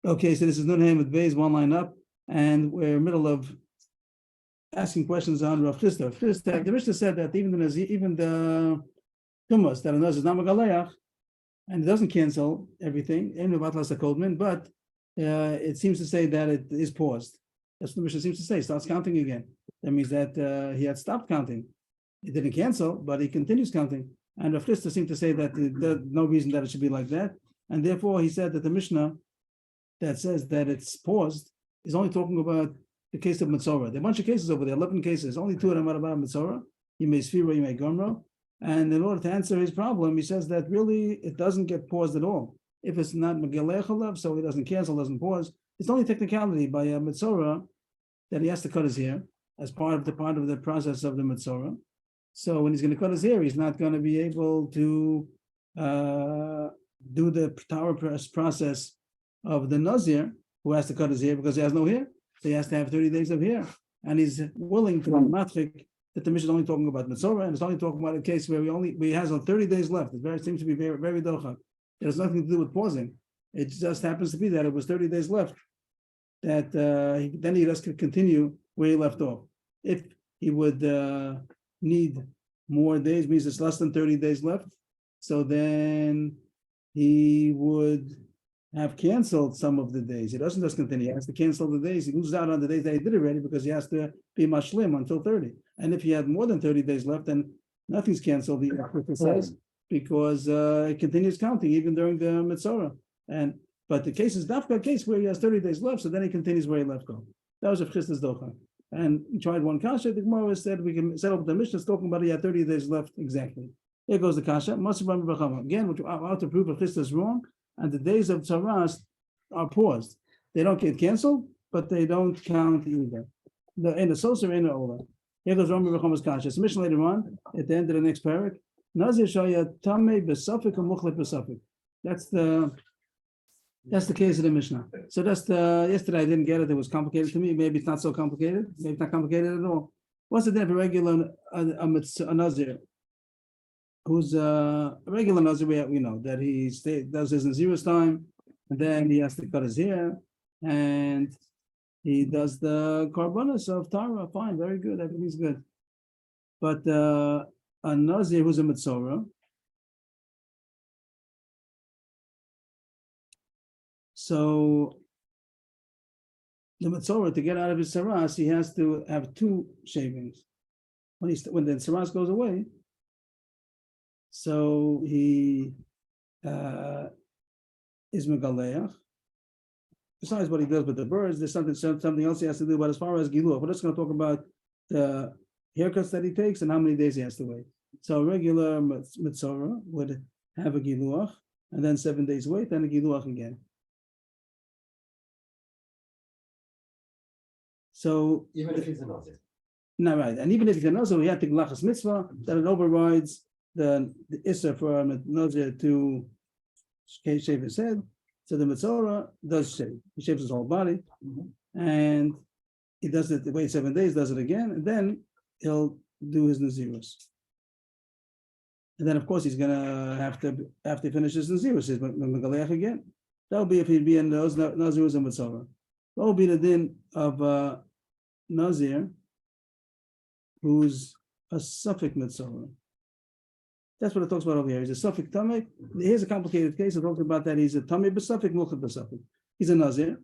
Okay, so this is Nun Haim with Bays, one line up, and we're in the middle of asking questions on Rav Chisda. The Mishnah said that even the Tumas, that a Nazir is not Megaleach, and it doesn't cancel everything, but it seems to say that it is paused. That's what the Mishnah seems to say. It starts counting again. That means that he had stopped counting. It didn't cancel, but he continues counting. And Rav Chisda seemed to say that there's no reason that it should be like that. And therefore, he said that the Mishnah that says that it's paused is only talking about the case of Mitzorah. There are a bunch of cases over there, 11 cases. Only 2 of them are about Mitzorah. You may Sfira, you may Gomro. And in order to answer his problem, he says that really it doesn't get paused at all. If it's not Megalech Chalav, so he doesn't cancel, doesn't pause. It's only technicality by a Mitzorah that he has to cut his hair as part of the process of the Mitzorah. So when he's going to cut his hair, he's not going to be able to do the tower process of the nazir who has to cut his hair because he has no hair. So he has to have 30 days of hair. And he's willing to matchik that the Mishnah is only talking about Mitzorah, and it's only talking about a case where he has 30 days left. It seems to be very, very dochak. It has nothing to do with pausing. It just happens to be that it was 30 days left. That then he just could continue where he left off. If he would need more days, means it's less than 30 days left. So then he would have canceled some of the days. He doesn't just continue. He has to cancel the days. He loses out on the days that he did already because he has to be mashlim until 30. And if he had more than 30 days left, then nothing's canceled, the Akhrit says, because it continues counting even during the Mitzorah. But the case is Dafka a case where he has 30 days left, so then he continues where he left off. That was a Chisda's Docha. And he tried one kasha. The Gemara said we can set up the Mishnah talking about he had 30 days left exactly. Here goes the kasha. Again, which how to prove that Chisda is wrong, and the days of Tzaras are paused. They don't get canceled, but they don't count either. In the Sosa, in the Ola. Here goes Rami B'Chama's kasha. It's Mishnah later on at the end of the next parak. Nazir shaya tamei b'safik or muchlet b'safik. That's the case of the Mishnah. So that's yesterday I didn't get it. It was complicated to me. Maybe it's not so complicated. Maybe it's not complicated at all. What's the difference? Regular a Nazir who's a regular Nazir, we know that he does his Nazir's time, and then he has to cut his hair, and he does the Karbonos of Tara. Fine, very good. Everything's good. But a Nazir who's a Mitzorah, so the Mitzorah, to get out of his Saras, he has to have 2 shavings. When the Saras goes away, so he is Megaleach. Besides what he does with the birds, there's something else he has to do. But as far as Giluach, we're just going to talk about the haircuts that he takes and how many days he has to wait. So a regular Mitzorah would have a Giluach, and then 7 days wait, and a Giluach again. So even if he's a Nazir. No, right. And even if he's a Nazir, he had to Glachas Mitzvah, that it overrides the Issa for a Nazir to shave his head. So the Mitzorah does shave. He shaves his whole body. And he does it, wait 7 days, does it again, and then he'll do his Nazirus. And then, of course, he's going to have to finish his Nazirus, his Megaleach again. That'll be if he'd be in those Nazirus and Mitzorah. What will be the din of Nazir who's a Suffolk Mitzorah? That's what it talks about over here. He's a Suffolk Tameh. Here's a complicated case. It talks about that he's a Tameh B'Suffolk, Mulchat B'Suffolk. He's a Nazir.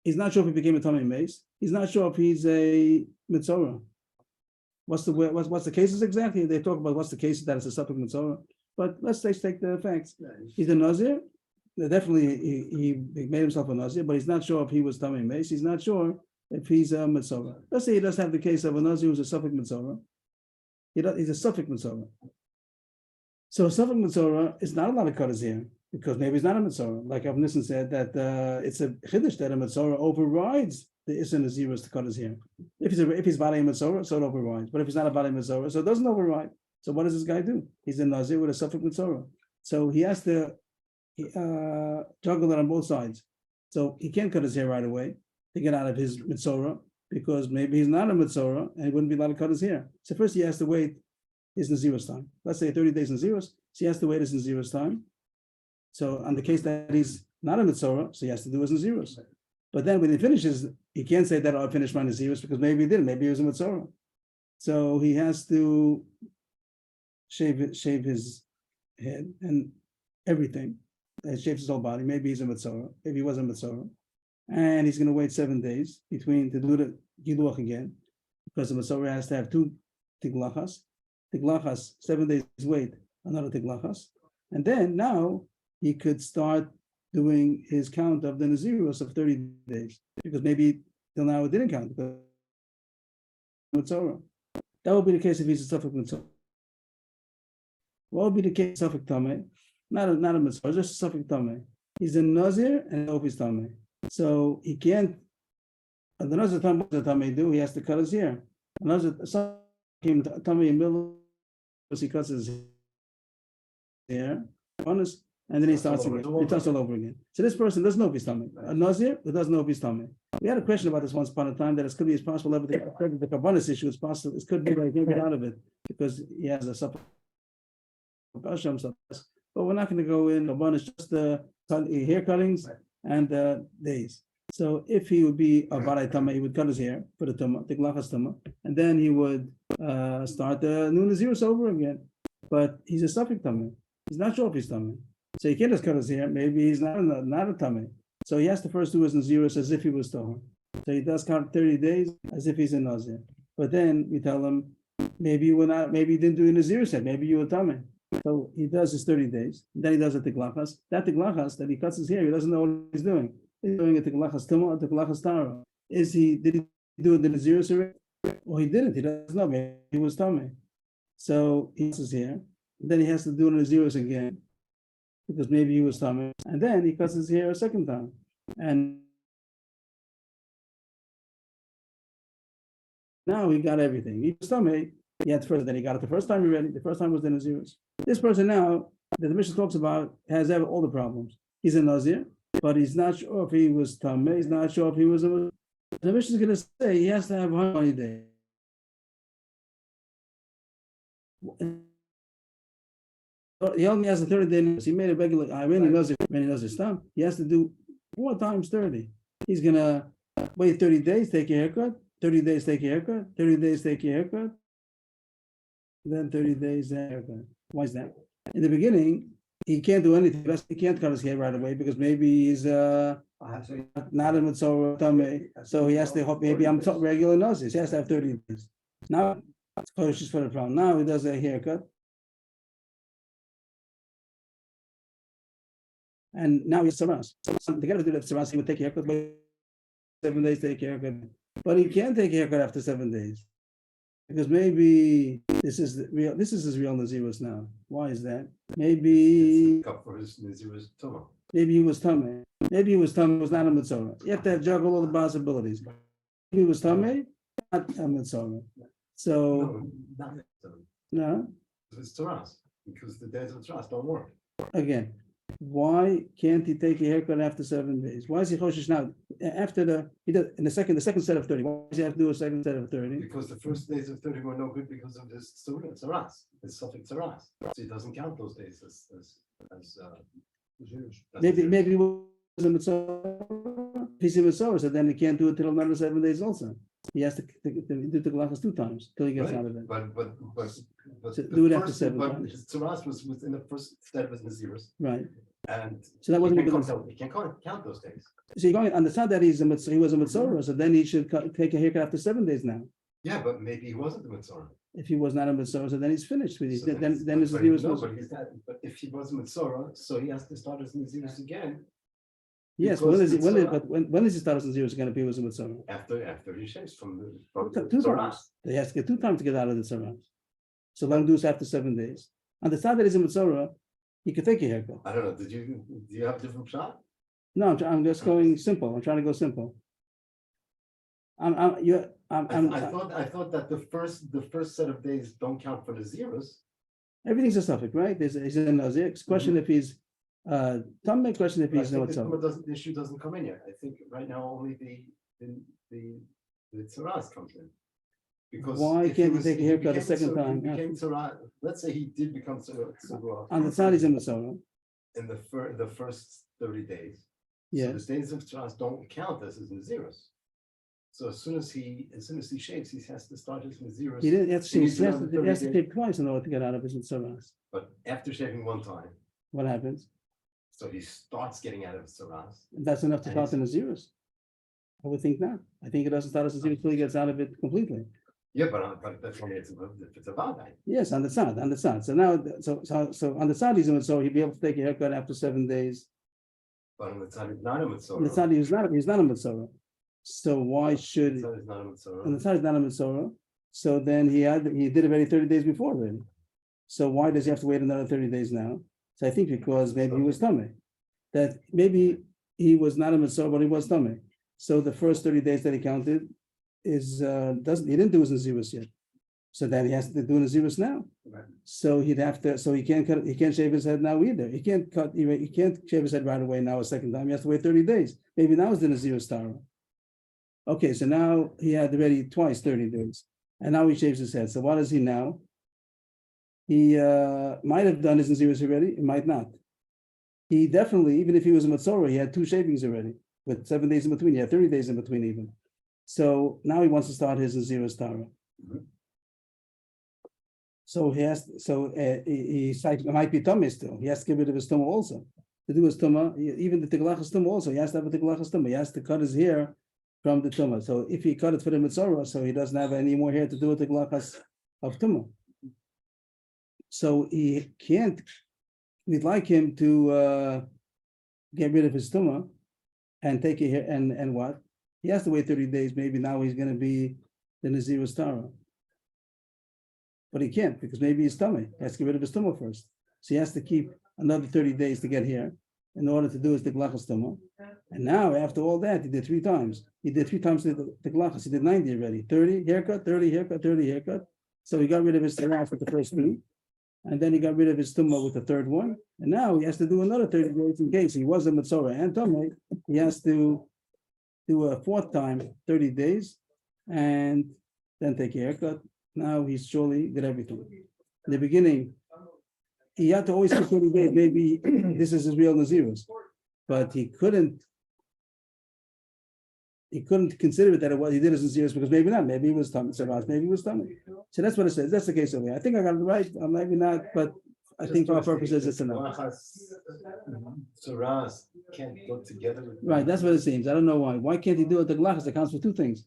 He's not sure if he became a Tameh Mace. He's not sure if he's a Mitzorah. What's the cases exactly? They talk about what's the case that it's a Suffolk Mitzorah. But let's take the facts. He's a Nazir. Definitely, he made himself a Nazir, but he's not sure if he was Tamei Mace. He's not sure if he's a Mitzorah. Let's say he does have the case of a Nazir who's a Suffolk Mitzorah. He's a Suffolk Mitzorah. So a Suffolk Mitzorah is not allowed to cut his hair because maybe he's not a Mitzorah. Like Avrohom said, that it's a Chiddush that a Mitzorah overrides the Issa Nazirus to cut his hair. If he's Balei Mitzorah, so it overrides. But if he's not a Balei Mitzorah, so it doesn't override. So what does this guy do? He's a Nazir with a Suffolk Mitzorah. So he has to juggle it on both sides. So he can't cut his hair right away to get out of his Mitzorah because maybe he's not a Mitzorah and he wouldn't be allowed to cut his hair. So first he has to wait his Nazirus time. Let's say 30 days Nazirus, so he has to wait his Nazirus time. So on the case that he's not a Mitzorah, so he has to do his Nazirus. But then when he finishes, he can't say that I finished my Nazirus because maybe he didn't, maybe he was a Mitzorah. So he has to shave his head and everything. He shaves his whole body. Maybe he's a Mitzorah, maybe he was a Mitzorah. And he's going to wait 7 days to do the Giluach again, because the Mitzorah has to have 2 Tiglachas. Tiglachas, 7 days wait, another Tiglachas. And then now he could start doing his count of the Nazirus of 30 days, because maybe till now it didn't count. Because Mitzorah. That would be the case if he's a Suffolk Mitzorah. What would be the case of Suffolk Tameh? Not a Mitzorah, just a Suffolk Tameh. He's a Nazir and a Ofis Tameh. So he can't, the Nazir Tameh do, he has to cut his hair. Another Tameh in middle, he cuts his hair, honest, and then he starts again. He starts all over again. So this person doesn't know if he's Tameh. A Nazir that doesn't know if he's Tameh. We had a question about this once upon a time, that it could be as possible everything the Kabbanis issue is possible. It could be that he can't get out of it because he has a supplement. But we're not going to go in Kabbanis, just the hair cuttings and days. So if he would be a Barai Tama, he would cut his hair for the Tama, the Glachas Tama, and then he would start the new Nazirus over again. But he's a Suffolk Tama. He's not sure if he's Tama. So he can't just cut his hair. Maybe he's not a Tama. So he has to first do his Nazirus as if he was Tahor. So he does count 30 days as if he's a Nazir. But then we tell him, maybe you were not, maybe you didn't do a Nazirus yet, maybe you were Tama. So he does his 30 days, then he does a Tiglachas. That Tiglachas that he cuts his hair, he doesn't know what he's doing. He's doing a Tiglachas Tuma, a Tiglachas Tara. Did he do the Nazirus already? Well, he didn't. He doesn't know. Maybe he was Tame. So he cuts his hair. Then he has to do the Nazirus again, because maybe he was Tame. And then he cuts his hair a second time. And now he got everything. He was Tame. He had first, then he got it the first time already. The first time was the Nazirus. This person now, that the Mishnah talks about, has all the problems. He's a Nazir, but he's not sure if he was Tameh. He's not sure if he was a. The Mishnah is going to say he has to have 120 days. He only has a 30-day notice. He made a regular. I really knows his time. He has to do 4 times 30. He's going to wait 30 days, take a haircut. 30 days, take a haircut. 30 days, take a haircut. Then 30 days haircut. Why is that? In the beginning, he can't do anything. He can't cut his hair right away because maybe he's not a Mitzorah Tameh. So he has to hope maybe I'm regular noses. He has to have 30 days. Now it's cautious for the problem. Now he does a haircut. And now he's Saras. So they got to do that Saras. He would take a haircut, but 7 days take a haircut. But he can't take a haircut after 7 days. Because maybe this is his real Nazirus now. Why is that? Maybe he was Tameh. Maybe he was Tameh, was not a Mitzorah. You have to juggle all the possibilities. Maybe he was Tameh, not a Mitzorah. So no, it's Taras, because the days of Taras don't work. Again, why can't he take a haircut after 7 days? Why is he choshesh now? After he does in the second set of 30. Why does he have to do a second set of 30? Because the first days of 30 were no good because of this Tzaras, this suffix Tzaras. So he doesn't count those days as maybe he was a Mitzorah. If he's a Mitzorah, so then he can't do it till another 7 days also. He has to do the Galachas 2 times till he gets out of it. But so do it after 7 times. His Tzaras was within the first step of his Nazirus. Right. And so that wasn't he can't count those days. So you're going to understand that he was a Mitzorah, so then he should take a haircut after 7 days now. Yeah, but maybe he wasn't a Mitzorah. If he was not a Mitzorah, so then he's finished with so then his Nazirus. No, but if he was a Mitzorah, so he has to start his Nazirus again. Yes, when does he start his Nazirus again if he was a Mitzorah? After he shaves from the 2 times. He has to get 2 times to get out of the Tzara. So let him do this after 7 days. On the side that he's a Mitzorah, he could take a haircut. I don't know. Do you have a different shot? No, I'm just going simple. I'm trying to go simple. I thought that the first set of days don't count for the zeros. Everything's a suffix, right? He's a Nazir. Question if he's Tameh. Question if he's no Tzara. The issue doesn't come in yet. I think right now only the Tzaras comes in. Because why can't he take a haircut a second time? Let's say he did become Tzara on the side he's a Mitzorah. In the first 30 days. Yeah. So the days of Tzaras don't count as his Naziros. So as soon as he shaves, he has to start his Naziros. He didn't have to shave. needs He has another to 30 days. shave twice in order to get out of his Mitzaras. But after shaving one time, What happens? so he starts getting out of his Tzaras. That's enough to And start the Naziros. I would think not. I think it doesn't start as Nazir until he gets out of it completely. Yeah, but that's only if it's a Vadai. Yes, on the side. So now, so on the side he's a Mitzvah, he'd be able to take a haircut after 7 days. But on the side, he's not a Mitzvah. On the side he's not a Mitzvah. So why should On the side, he's not a Mitzvah. on the side he's not a Mitzvah? So then he did it already 30 days before already. So why does he have to wait another 30 days now? So I think because maybe he was tummy. That maybe he was not a Mitzvah, but he was tummy. So the first 30 days that he counted is he didn't do his Nazirus yet. So then he has to do Nazirus now. Right. So he can't shave his head now either. He can't shave his head right away now a second time. He has to wait 30 days. Maybe now is the Nazirus Tara. Okay, so now he had already twice 30 days. And now he shaves his head. So what does he now? He might have done his Nazirus already, it might not. He definitely, even if he was a Matzorah, he had 2 shavings already, with 7 days in between. He had 30 days in between even. So now he wants to start his Nazirus Tara. So he might be tummy still. He has to get rid of his tumah also. To do his tumah, even the tiglachas tumah also, he has to have a tiglachas tumah. He has to cut his hair from the tumah. So if he cut it for the mitzvah, so he doesn't have any more hair to do with the tiglachas of tumah. So he can't. We'd like him to get rid of his tumah and take it here and what? He has to wait 30 days. Maybe now he's going to be the Nazirus Tara. But he can't because maybe his tummy. He has to get rid of his tumah first. So he has to keep another 30 days to get here in order to do his tiglachas tumah. And now after all that, he did 3 times. He did 3 times the tiglachas. He did 90 already. 30 haircut, 30 haircut, 30 haircut. So he got rid of his tiglachas with the first 3. And then he got rid of his tumah with the 3rd one. And now he has to do another 30 days in case he was a mitzvah and tumah. He has to do a 4th time, 30 days, and then take a haircut. Now he's surely did everything. In the beginning, he had to always keep 30 days. Maybe this is his real Nazirus, but he couldn't consider it that it was he did his Nazirus because maybe not. Maybe he was tummy. Maybe he was tummy. So that's what it says. That's the case over here. I think I got it right. Maybe not, but I think for our purposes it's enough. Tzaras can't go together. Right, that's what it seems. I don't know why. Why can't he do it? The glachas accounts for 2 things.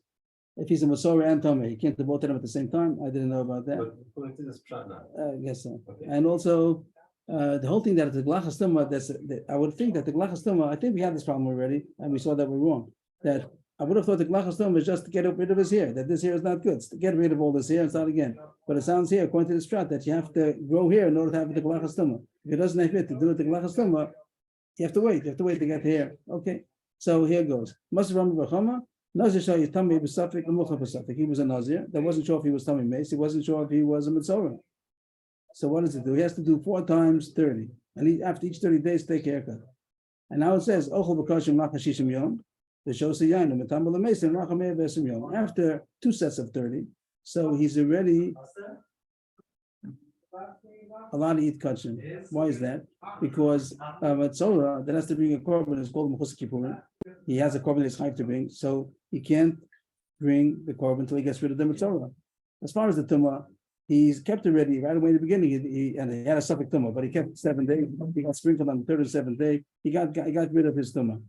If he's a Masorah and Tomei, he can't do both of them at the same time. I didn't know about that. But according to this pshat now. I guess so. Okay. And also, the whole thing that the glachas tumah, I would think that the glachas tumah, I think we had this problem already, and we saw that we're wrong. That I would have thought the glachas tumah is just to get rid of his hair, that this hair is not good. To get rid of all this hair and start again. But it sounds here, according to the strat, that you have to grow hair in order to have the glachas tumah. If it doesn't have it to do with the glachas tumah, you have to wait. You have to wait to get hair. Okay. So here goes. Avrohom. Nazir Shah Tummy Besafik and Mucha Besafik. He was a Nazir. That wasn't sure if he was tummy mace. He wasn't sure if he was a Mitzorah. So what does it do? He has to do 4 times 30. And after each 30 days, take a haircut. And now it says, Ochel Bakashim Lachashishim Yom, the Shosayan, the Metamala Mason, Rachameh Besim Yom. After 2 sets of 30. So he's already allowed to eat kachim. Why is that? Because Mitzorah that has to bring a korban is called Mechus Kippurim. He has a korban that's chayv to bring, so he can't bring the korban until he gets rid of the mitzvah. As far as the tumah, he's kept it ready right away in the beginning. He had a suffix tumah, but he kept 7 days. He got sprinkled on the 3rd or 7th day. He got rid of his tumah,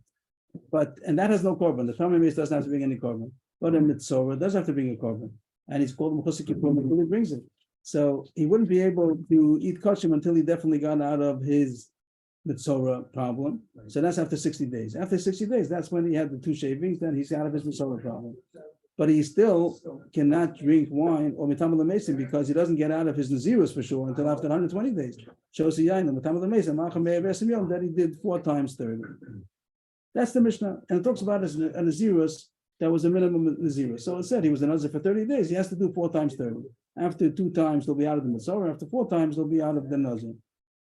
and that has no korban. The family mace doesn't have to bring any korban, but a mitzvah does have to bring a korban, and he's called mechus kippurim until he brings it. So he wouldn't be able to eat kashim until he definitely got out of his mitzvah problem. So that's after 60 days. After 60 days, that's when he had the 2 shavings, then he's out of his mitzvah problem. But he still cannot drink wine or mitamal mason because he doesn't get out of his nazirus for sure until after 120 days. Shows the yain, the mitamal mason, that he did 4 times 30. That's the Mishnah. And it talks about a nazirus that was a minimum nazirus. So it said he was a nazir for 30 days. He has to do 4 times 30. After 2 times, they'll be out of the mitzvah. After 4 times, they'll be out of the nazir.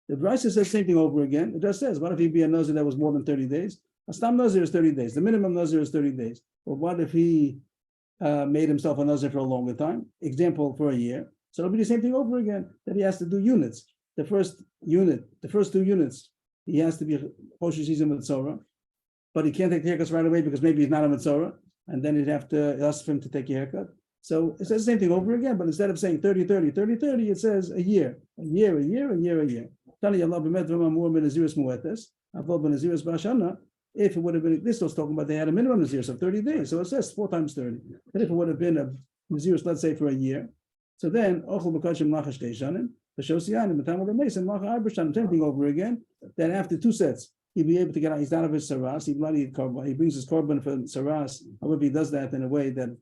The Brisa says the same thing over again. It just says, what if he be a nazir that was more than 30 days? A stam nazir is 30 days. The minimum nazir is 30 days. But what if he made himself a nazir for a longer time? Example, for a year. So it'll be the same thing over again, that he has to do units. The first 2 units, he has to be Rosh Hashanah Mitzorah. but he can't take the haircuts right away because maybe he's not a Mitzorah, and then he'd have to ask for him to take a haircut. So it says the same thing over again, but instead of saying 30, 30, 30, 30, it says a year. If it would have been, this was talking about they had a minimum Nazir of 30 days. So it says 4 times 30. But if it would have been a Nazir, let's say for a year, so then, same thing over again, then after 2 sets, he'll be able to get out, he's out of his saras, he brings his korban for saras. However, he does that in a way that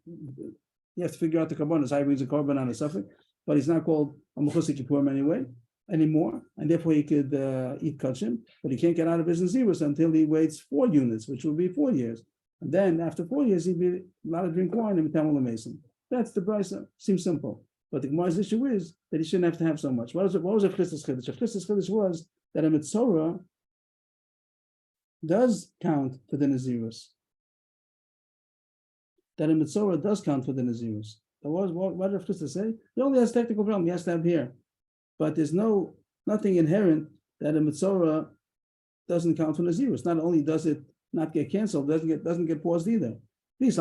you have to figure out the korban, how he brings a korban on a suffix, but he's not called a mechusik kippurim anyway, anymore, and therefore he could eat kachim, but he can't get out of his nazirus until he waits 4 units, which will be 4 years. And then after 4 years, he'd be allowed to drink wine and become a mason. That's the brisa. Seems simple. But the Gemara's issue is that he shouldn't have to have so much. What was a Chistis Chiddush? A Chistis Chiddush was that a Mitzorah does count for the Nazirus. That a Mitzorah does count for the Nazirus. What did Chistis say? He only has technical problem. He has to have here. But there's nothing inherent that a Mitzorah doesn't count for Nazirus. Not only does it not get canceled, doesn't get paused either. If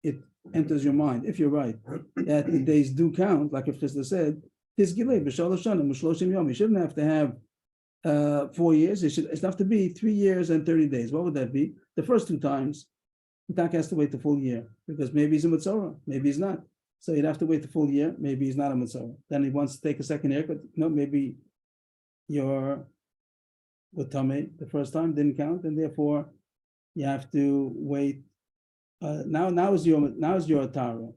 it enters your mind, if you're right, that the days do count, like if Chisda said, he shouldn't have to have 4 years. It's have to be 3 years and 30 days. What would that be? The first 2 times, the tak has to wait the full year because maybe he's a Mitzorah, maybe he's not. So he'd have to wait the full year. Maybe he's not a Mitzorah. Then he wants to take a second haircut. No, maybe you're with Tameh the first time didn't count, and therefore you have to wait. Now is your Tara.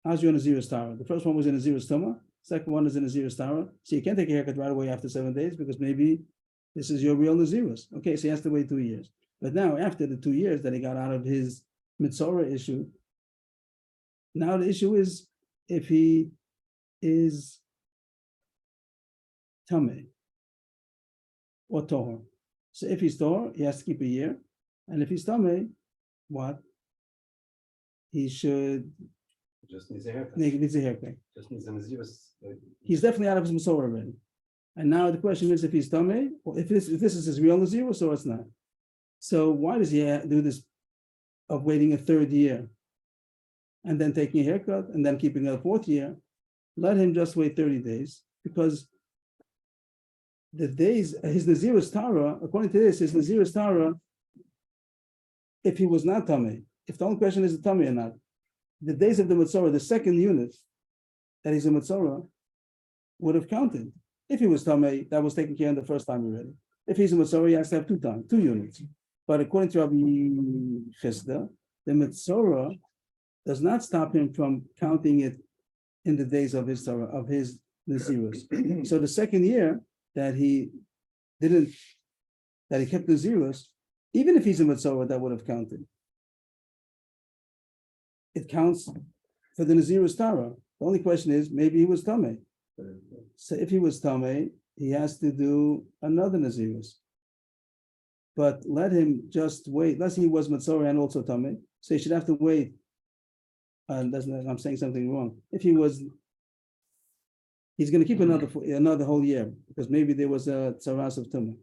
How's your Nazirus Tara? The first one was in Nazirus Tuma. Second one is in Nazirus Tara. So you can't take a haircut right away after 7 days because maybe this is your real Nazirus. Okay, so he has to wait 2 years. But now after the 2 years that he got out of his Mitzorah issue, now the issue is if he is Tameh or Tohor. So if he's Tohor, he has to keep a year. And if he's Tameh, what? He should just needs a haircut. Needs a haircut. Just needs a Nazirus. He's definitely out of his Masorah already. And now the question is if he's Tameh, or if this is his real Nazirus or it's not. So why does he do this of waiting a 3rd year and then taking a haircut and then keeping a 4th year? Let him just wait 30 days because the days, his Nazirus Tara, according to this, his Nazirus Tara, if he was not Tameh, if the only question is a Tameh or not, the days of the Mitzorah, the second unit that he's a Mitzorah, would have counted. If he was Tameh, that was taken care of the first time already. If he's a Mitzorah, he has to have 2 units. But according to Rabbi Chisda, the Mitzorah does not stop him from counting it in the days of his Torah, of his Nazirus. So the second year that he kept Nazirus, even if he's a Mitzorah, that would have counted. It counts for the Nazirus Tara. The only question is, maybe he was Tameh. So if he was Tameh, he has to do another Nazirus. But let him just wait. Let's say he was Mitzorah and also Tameh. So he should have to wait. I'm saying something wrong. If he was, he's going to keep another whole year because maybe there was a Tzaras of Tumah,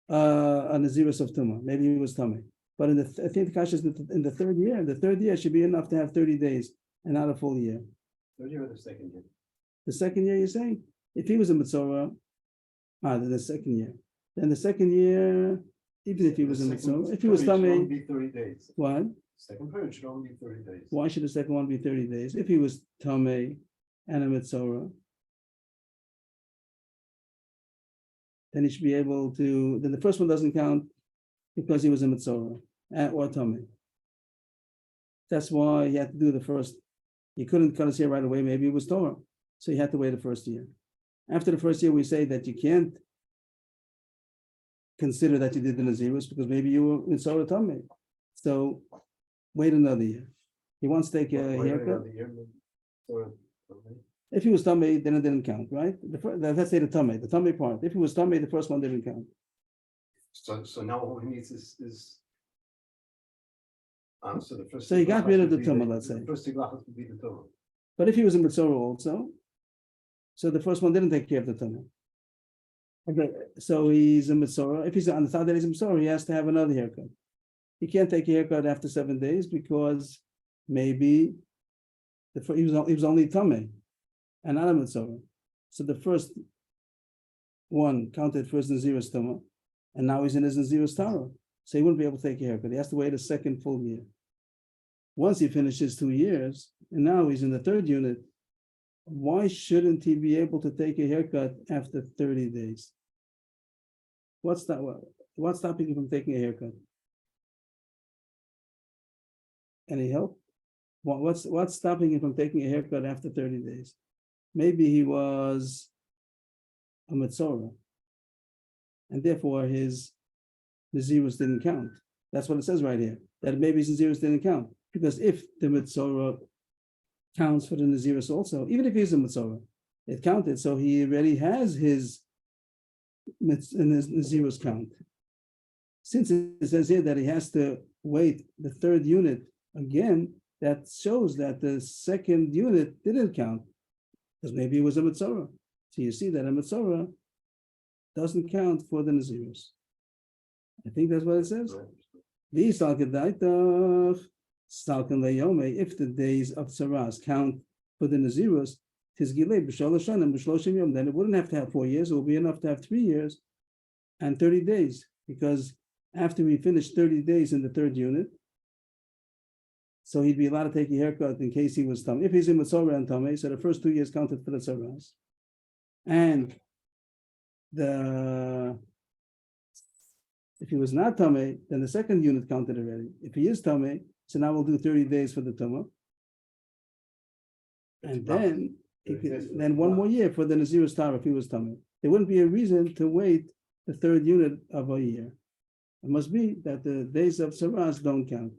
a Nazirus of Tumah. Maybe he was Tameh. But I think the Kasha is in the 3rd year. The 3rd year should be enough to have 30 days and not a full year. 3rd year or the 2nd year? The 2nd year, you're saying? If he was a Mitzorah, then the 2nd year. Then the 2nd year, even if he was a Mitzorah, if he was Tameh, be 30 days. What? Second period should only be 30 days. Why should the second one be 30 days? If he was Tameh and a Mitzorah, then he should be able to, then the first one doesn't count because he was a Mitzorah or Tameh. That's why he had to do the first. He couldn't cut his hair right away. Maybe it was Torah. So he had to wait the first year. After the first year, we say that you can't consider that you did the Nazirus because maybe you were in Torah Tameh. So wait another year. He wants to take a haircut. If he was Tameh, then it didn't count, right? Let's say the Tameh part. If he was Tameh, the first one didn't count. So now all he needs is so the first. So he got rid of the Tumah, let's say. The first Tiglachas would be the Tumah. But if he was in Mitzorah also, so the first one didn't take care of the Tumah. Okay, so he's a Mitzorah. If he's on the third day he's a Mitzorah, he has to have another haircut. He can't take a haircut after 7 days because maybe he was only Tameh and not a Mitzorah. So the first one counted first Nazir's Tumah, and now he's in his Nazir's Tara. So he wouldn't be able to take a haircut. He has to wait a second full year. Once he finishes 2 years, and now he's in the third unit, why shouldn't he be able to take a haircut after 30 days? What's stopping him from taking a haircut? Any help? What's stopping him from taking a haircut after 30 days? Maybe he was a Metzorah, and therefore his Nazirus didn't count. That's what it says right here, that maybe his Nazirus didn't count. Because if the Metzorah counts for the Nazirus also, even if he's a Metzorah, it counted, so he already has his Nazirus count. Since it says here that he has to wait the third unit again, that shows that the second unit didn't count, because maybe it was a Metzorah. So you see that a Metzorah doesn't count for the Nazirus. I think that's what it says. If the days of Saras count for the Nazirus, then it wouldn't have to have 4 years. It will be enough to have 3 years and 30 days. Because after we finish 30 days in the third unit, so he'd be allowed to take a haircut in case he was Tameh. If he's in Metzorah and Tameh, so the first 2 years counted for the Saras. And if he was not Tameh, then the second unit counted already. If he is Tameh, so now we'll do 30 days for the Tumah. And then, then 1 more year for the Nazirus Tar if he was Tameh. There wouldn't be a reason to wait the third unit of a year. It must be that the days of Saras don't count.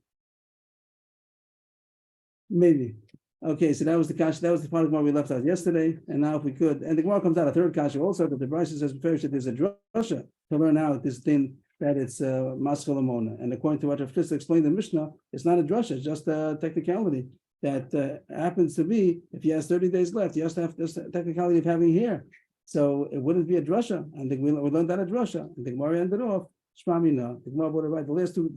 Maybe. Okay, so that was the kasha. That was the part of the Gemara we left out yesterday. And now if we could, and the Gemara comes out a third kasha also, that the Brisa says there's a drasha to learn out this thing that it's maschil amona. And according to what Rav Chisda explained in Mishnah, it's not a drasha, it's just a technicality that happens to be, if he has 30 days left, he has to have this technicality of having hair. So it wouldn't be a drasha. And we learned that a drasha. And the Gemara ended off, Shmamina. The Gemara brought it right. The last two.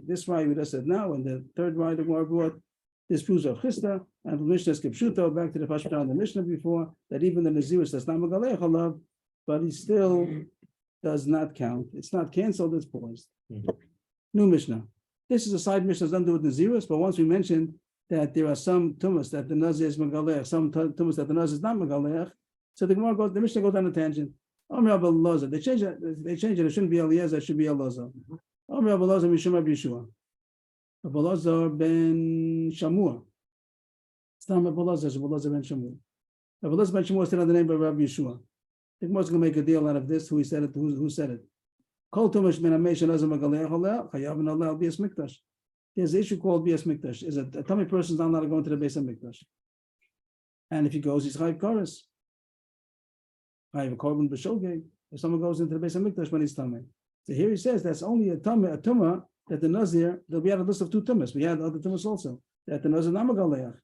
This right we just said now, and the third right the Gemara brought. This proves of Chisda, and from Mishnah's Kipshuto, back to the Pashut on the Mishnah before, that even the Nazirus does not Megalech Halav, but he still does not count. It's not canceled, it's paused. New Mishnah. This is a side Mishnah, doesn't do with Nazirus, but once we mentioned that there are some tumas that the Nazir is Megalech, some tumas that the Nazir is not Megalech, so the Mishnah goes on a tangent. They change it, it shouldn't be Eliezer, it should be Elazar. Omer Rabbi Elazar Mishum Rabbi Yeshua. Rabbi Elazar ben Shamua. It's not Rabbi Elazar, it's Rabbi Elazar ben Shamua. Rabbi Elazar ben Shamua is still on the name of Rabbi Yeshua. The Gemara is going to make a deal out of this. Who said it? Who said it? Kol tumash min hamesh elazar megalech aleh chayav min aleh bias mikdash. There's an issue called bias mikdash. Is a tummy person is not allowed to go into the base of mikdash, and if he goes, he's chayav kares. Chayav a korban b'shogeg. If someone goes into the base of mikdash when he's tummy, so here he says that's only a tumah that the nazir. We had a list of 2 tumas. We had other tumas also that the nazir not megalech.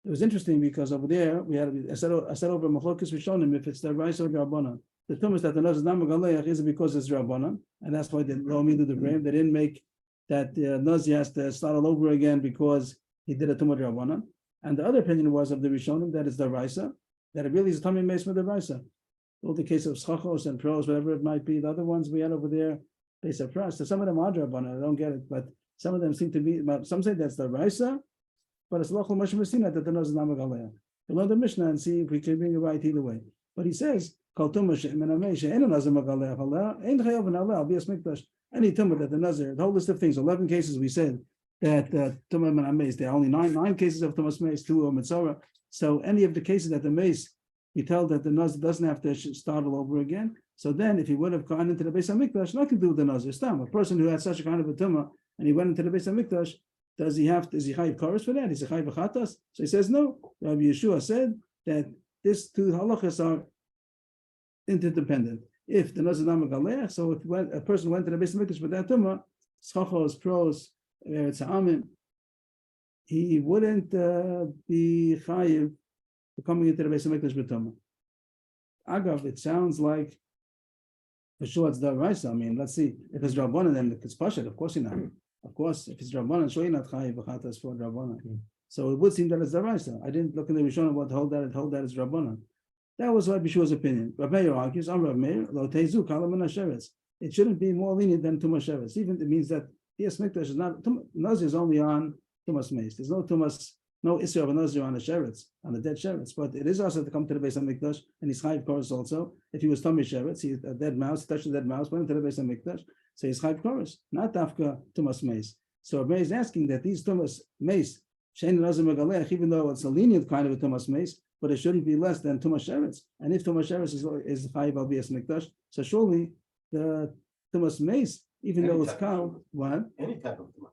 It was interesting because over there we had I said over Machlokes Rishonim if it's the rice or Rabbanan. The tumas that the nazir is not megalech is because it's Rabbanan, and that's why they lo midu the brand. They didn't make that the nazir has to start all over again because he did a tumah Rabbanan. And the other opinion was of the Rishonim that it's the Raisa, that it really is a tummy mace with the Raisa. All the case of schachos and pros, whatever it might be. The other ones we had over there, they suppressed. So some of them are Rabbanan. I don't get it, but some of them seem to be. Some say that's the Raisa. But it's lochol Moshe Messina that the nose is not megalech. We'll learn the Mishnah and see if we can bring it right either way. But he says, "Kol tumah she'emen hamesh ein nazir megalech aleh ein chayav naleh bias mikdash." Any tumah that the nazir, the whole list of things, 11 cases we said that tumah men hamesh. There are only nine cases of tumas mace, 2 are mitzorah. So any of the cases that the mace, we tell that the nazir doesn't have to start all over again. So then, if he would have gone into the Beis HaMikdash, nothing to do with the nazir. Stam, a person who had such a kind of a tumah and he went into the Beis HaMikdash. Is he chayiv kares for that? Is he chayiv b'chatas? So he says no. Rabbi Yeshua said that these 2 halachas are interdependent. If the nazir not megalech, so if a person went to the Beis HaMikdash with that tumah, schachos, pros, tza'amim, he wouldn't be chayiv for coming into the Beis HaMikdash with tumah. Agav, it sounds like for sure it's daraisa. I mean, let's see. If it's Rabbanan, then it's Pashat. Of course, you're not. Of course, if it's Rabbanan, sure you're not chayiv b'chatas for Rabbanan. So it would seem that it's daraisa. I didn't look in the Rishonim what hold that it's Rabbanan. That was Rabbi Shua's opinion. Rabbi Meir argues, I'm Rabbi Meir, lo tezu kalam sheretz. It shouldn't be more lenient than tumas sheretz. Even it means that yes, mikdash is not nazir is only on tumas meis. There's no tumas, no issue of a nazir on a sheretz, on the dead sheretz. But it is also to come to the base of mikdash, and he's chayiv chorus also. If he was tummy sheretz, he's a dead mouse, touched a dead mouse, went into the base of mikdash, so he's chayiv chorus, not dafka tumas meis. So Rabbi is asking that these tumas meis, shein nazir megalech, even though it's a lenient kind of a tumas meis, but it shouldn't be less than tumas sheretz. And if tumas sheretz is chayiv al bias mikdash, so surely the tumas meis, even though it's called what? Any type of tumas.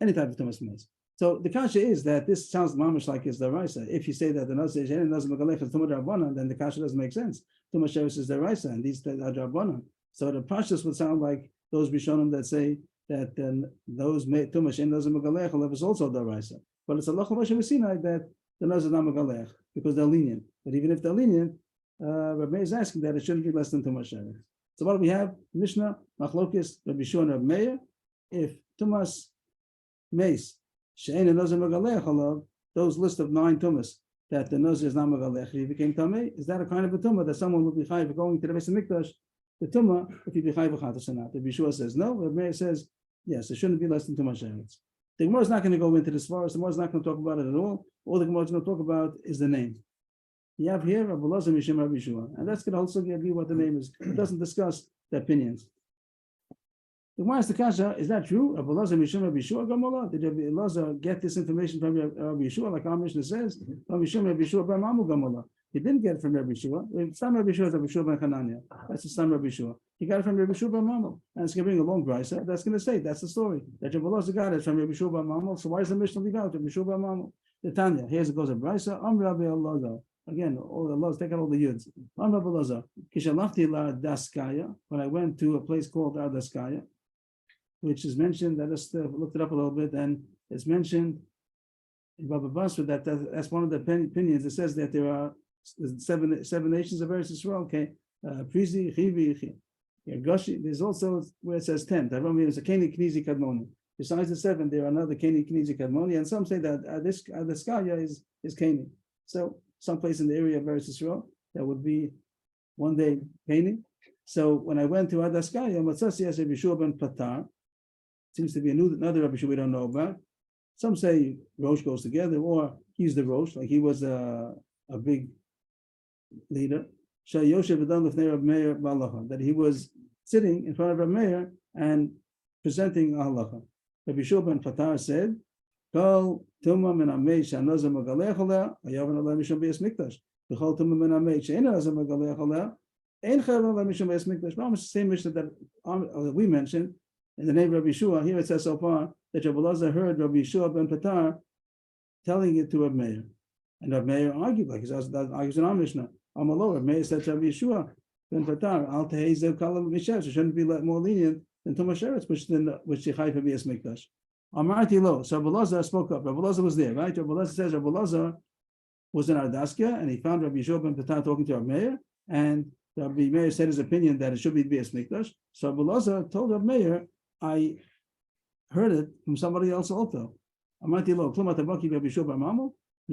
Any type of tumas meis. So the kasha is that this sounds mamish like it's daraisa. If you say that the nazir is megalech is tumas rabbanan, then the kasha doesn't make sense. Tumas sheretz is daraisa, and these are rabbanan. So the pashtus would sound like those rishonim that say that those tumas shein nazir megalech is also daraisa. But it's a lochel Moshe Sinai that the nazir not megalech because they're lenient. But even if they're lenient, Rabbi is asking that it shouldn't be less than tumas sheretz. So what do we have? Mishnah, Machlokis, Rabbi Shua and Rabbi Meir. If tumas meis she'ein nazir megalech alav, those list of 9 tumas that the nazir is not megalech, he became tamei. Is that a kind of a tumah that someone will be chayiv for going to the base of mikdash? The tumah, if he be chayiv b'chatas or not. Rabbi Shua says no. Rabbi Meir says yes. It shouldn't be less than tumas sheretz. The Gemara is not going to go into this forest. The Gemara is not going to talk about it at all. All the Gemara is going to talk about is the name. You have here Rabbi Lazar Mishim Rabbi Shua, and that's going to also be what the name is. It doesn't discuss the opinions. The Gemara asks the kasha, is that true? Rabbi Lazar Mishim Rabbi Shua Gamala? Did Rabbi Lazar get this information from Rabbi Shua, like our Mishnah says? Rabbi Mishim Rabbi Shua ben Mamu Gamala. He didn't get it from Rabbi Shua. Some Rabbi Shua is Rabbi Shua ben Hanania. That's the son Rabbi Shua. He got it from Rabbi Shua ben Mamu, and it's going to bring a long brisa. That's going to say that's the story that Rabbi Lazar got it from Rabbi Shua ben Mamu. So why is the Mishnah leave out Rabbi Shua ben Mamu? The Tanya. Here's it goes a brisa. Rabbi Allah. Again, all the laws, take out all the yuds. Rabbi Lazar. Kishalachti la daskaya. When I went to a place called Daskaya, which is mentioned, I just looked it up a little bit, and it's mentioned in Baba Basra that's one of the opinions. It says that there are seven nations of Eretz Yisrael. Okay, Prizi, Chivi, Gashi. There's also where it says 10. There's a Keni, Knizi, Kadmoni. Besides the 7, there are another Keni, Knizi, Kadmoni, and some say that this Daskaya is Keni. So someplace in the area of Eretz Yisrael that would be one day Keni. So when I went to Adaskaya, Matzasi as Rabbi Shua ben Patar. Seems to be another Rabbi Shua we don't know about. Some say Rosh goes together, or he's the Rosh, like he was a big leader. That he was sitting in front of Rabbi Meir and presenting a halacha. Rabbi Shua ben Patar said, "Kol tuma min amei she'anazir megalech aleh, hayavan aleh mishum beis mikdash. V'chol tuma min amei she'ein anazir megalech aleh, ein chayav aleh mishum beis mikdash." Almost the same mission that we mentioned. In the name of Rabbi Shua, here it says so far that Rabbi Lazar heard Rabbi Shua ben Patar telling it to Rabbi Meir. And Rabbi Meir argued, like he argues in our Mishnah. Amalo, Rabbi Meir said to Rabbi Shua ben Patar, Al tehezev kalam misheretz, it shouldn't be more lenient than tumas sheretz, which the chayv for bias mikdash. Amarti lo. So Rabbi Lazar spoke up. Rabbi Lazar was there, right? Rabbi Lazar says Rabbi Lazar was in Ardaskia, and he found Rabbi Shua ben Patar talking to Rabbi Meir, and Rabbi Meir said his opinion that it should be bias mikdash. So Rabbi Lazar told Rabbi Meir, I heard it from somebody else also. He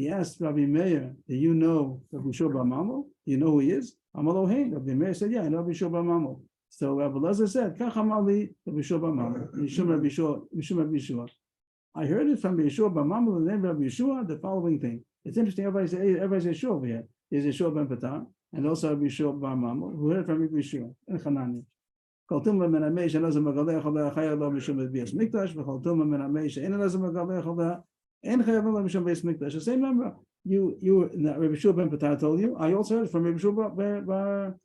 asked Rabbi Meir, do you know Rabbi Shua bar Mamo? Do you know who he is? Rabbi Meir said, yeah, I know Rabbi Shua bar Mamo. So Rabbi Lazar said, Rabbi Shua bar Mamo. Mishum Rabbi Shua. I heard it from Rabbi Shua bar Mamo, the name of Rabbi Shua, the following thing. It's interesting, everybody says Shua over here. There's a Shua ben Patar, and also Rabbi Shua bar Mamo, who heard it from Rabbi Shua and Hanani. Kol tuma min amei she'enazir megalech aleh chayav lo mishum beis mikdash, v'chol tuma min amei she'ein nazir megalech aleh ein chayav lo mishum beis mikdash. The same number. Rabbi Shua ben Patar told you. I also heard from Rabbi Shua bar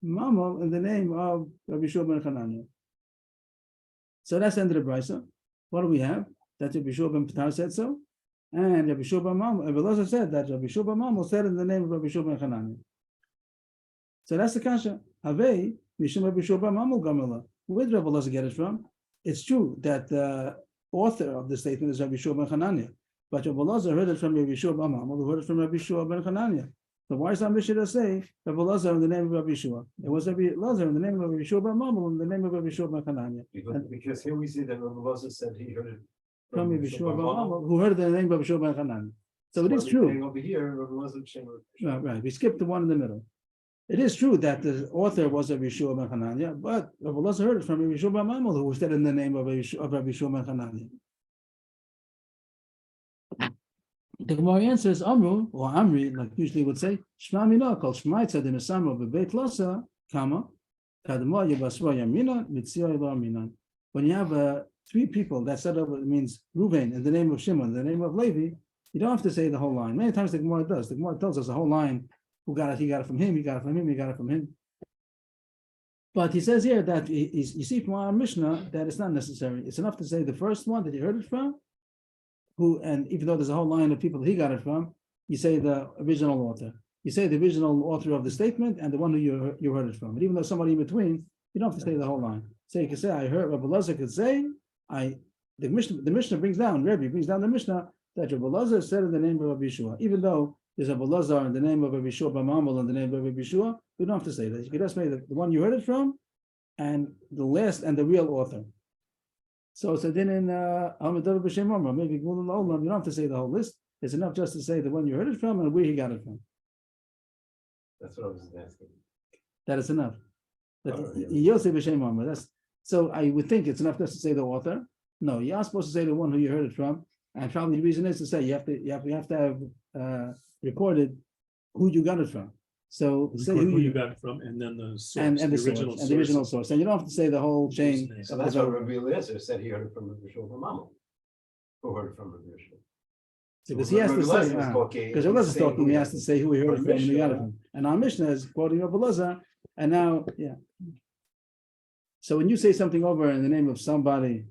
Mamo in the name of Rabbi Shua ben Hananiah. So that's the end of the brisa. What do we have? That Rabbi Shua ben Patar said so, and Rabbi Shua bar Mamo. Rabbi Lazar said that Rabbi Shua bar Mamo said in the name of Rabbi Shua ben Hananiah. So that's the kasha. Havei Mishum Rabbi Shua bar Mamo Gamala. Where did Rabbi Lazar get it from? It's true that the author of the statement is Rabbi Shua ben Hananiah, but Rabbi Lazar heard it from Rabbi Shua bar Mamo, who heard it from Rabbi Shua ben Hananiah. So why is that Mishnah to say Rabbi Lazar in the name of Rabbi Yeshua? It was Rabbi Lazar in the name of Rabbi Yeshua bar Mamul in the name of Rabbi Yeshua bar Hanania. Because here we see that Rabbi Lazar said he heard it From Rabbi Yeshua bar Mamul, who heard it in the name of Rabbi Yeshua bar Hanania. So it is true. true. Over here, Rabbi Lazar Right. We skipped the one in the middle. It is true that the author was Rabbi Yeshua bar Hanania, but Rabbi Lazar heard it from Rabbi Yeshua bar Mamul, who said in the name of Rabbi Yeshua bar Hanania. The Gemara answers Amru or Amri, like usually would say, Shema Mina called Shemaitza de Mesamra bebeit Lasa Kama Kadma Yabasra Yamina Mitzia Yamina. When you have three people that set up, it means Reuven in the name of Shimon, in the name of Levi, you don't have to say the whole line. Many times the Gemara does. The Gemara tells us the whole line. Who got it? He got it from him. He got it from him. He got it from him. But he says here that you see from our Mishnah that it's not necessary. It's enough to say the first one that he heard it from. And even though there's a whole line of people he got it from, you say the original author. You say the original author of the statement and the one who you heard it from. And even though somebody in between, you don't have to say the whole line. So you can say, I heard Rabbi Lazar could say, the Mishnah brings down, Rebbe brings down the Mishnah that Rabbi Lazar said in the name of Rabbi Yeshua. Even though there's Rabbi Lazar in the name of Rabbi Yeshua, B'Mamal in the name of Rabbi Yeshua, you don't have to say that. You can just say the one you heard it from and the last and the real author. So then in maybe you don't have to say the whole list. It's enough just to say the one you heard it from and where he got it from. That's what I was asking. That is enough. That's so I would think it's enough just to say the author. No, you are supposed to say the one who you heard it from, and probably the reason is to say you have to have recorded who you got it from. So say who you got it from, and then the source, and the original source, and you don't have to say the whole chain. So that's what Rabbi Eliezer said he heard it from Rabbi Yeshua Mamel. Who heard it from Rabbi Yeshua? Because he has to say, because Rabbi Lazar is talking, he has to say who he heard it from and he got it from. And our Mishnah is quoting Rabbi Lazar, and now, So when you say something over in the name of somebody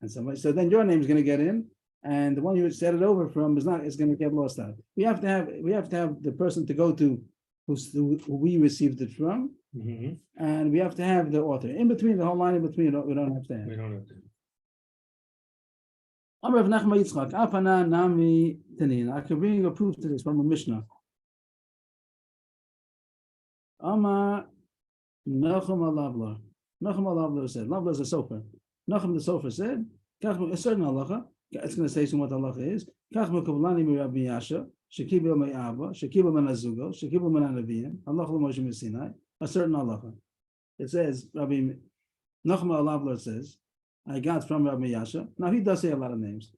and somebody, so then your name is going to get in, and the one you said it over from is going to get lost out. We have to have the person to go to who we received it from, and we have to have the author. In between, the whole line in between, we don't have to have. We don't have to. Amar Rav Nachman Yitzchak, Apana Nami Tanin. I can bring a proof to this from a Mishnah. Amar Nachum Alavlar. Nachum Alavlar said, Lavlar is a sofer. Nachum the sofer said, a certain halacha, it's going to say what halacha is. Kach mekavlani mi Rabbi Yasha. Shekibel me'ava, shekibel me'nazugo, shekibel me'nanaviyim, halacha l'Moshe Sinai, a certain halacha. It says, Rabbi Nachum Alavler says, I got from Rabbi Yasha. Now he does say a lot of names.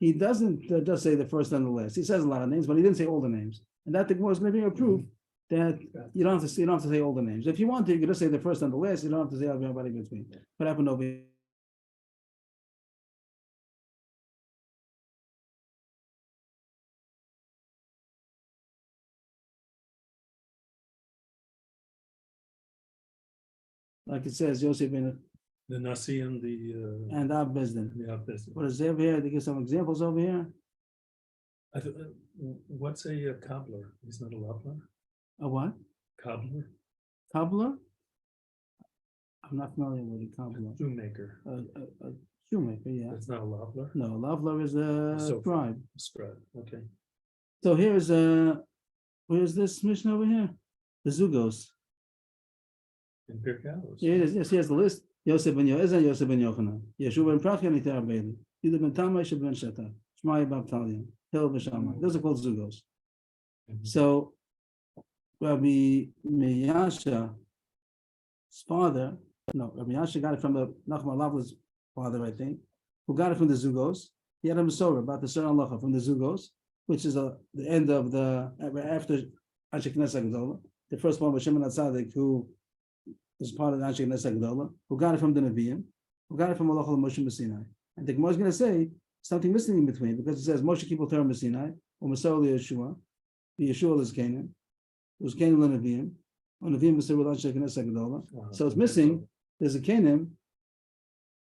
He doesn't just say the first and the last. He says a lot of names, but he didn't say all the names. And that is going to be a proof that you don't have to say all the names. If you want to, you can just say the first and the last. You don't have to say everybody in between. What happened over here? Like it says, Yosef ben The Nasi and and Ab Bezdin. What is there over here? They give some examples over here. What's a cobbler? Is that a Lavlar? A what? Cobbler? Cobbler? I'm not familiar with a cobbler. Shoemaker. A shoemaker, yeah. That's not a Lavlar? No, Lavlar is a scribe. Scribe, okay. So here's where's this Mishnah over here? The Zugos. In Pirkei. Here it is. Yes, here's the list. Yosef ben Yoezer, Yosef ben Yochanan, Yeshua ben Prachia, Niter Abeli, Yudah ben Tamai, Yeshua ben Sheta, Shmai ben Talia, Hil v'Shamai. Those are called Zugos. So Rabbi Meyasha's father, Rabbi Meyasha got it from the Nachum Alavler's father, I think, who got it from the Zugos. He had a Masorah about the Certain Halacha from the Zugos, which is the end of after Anshe Knesset Gedolah. The first one was Shimon HaTzadik, who is part of the Anshe Knesset Gedolah, who got it from the Nevi'im, who got it from Allah Moshe Sinai. And the Gemara is going to say something missing in between, because it says Moshe Kippur Torah Sinai, or Masorah Yeshua, the Yeshua is Canaan, it was Canaan Nevi'im, or Nevi'im was Anshe Knesset Gedolah. So it's missing. There's a Canaan.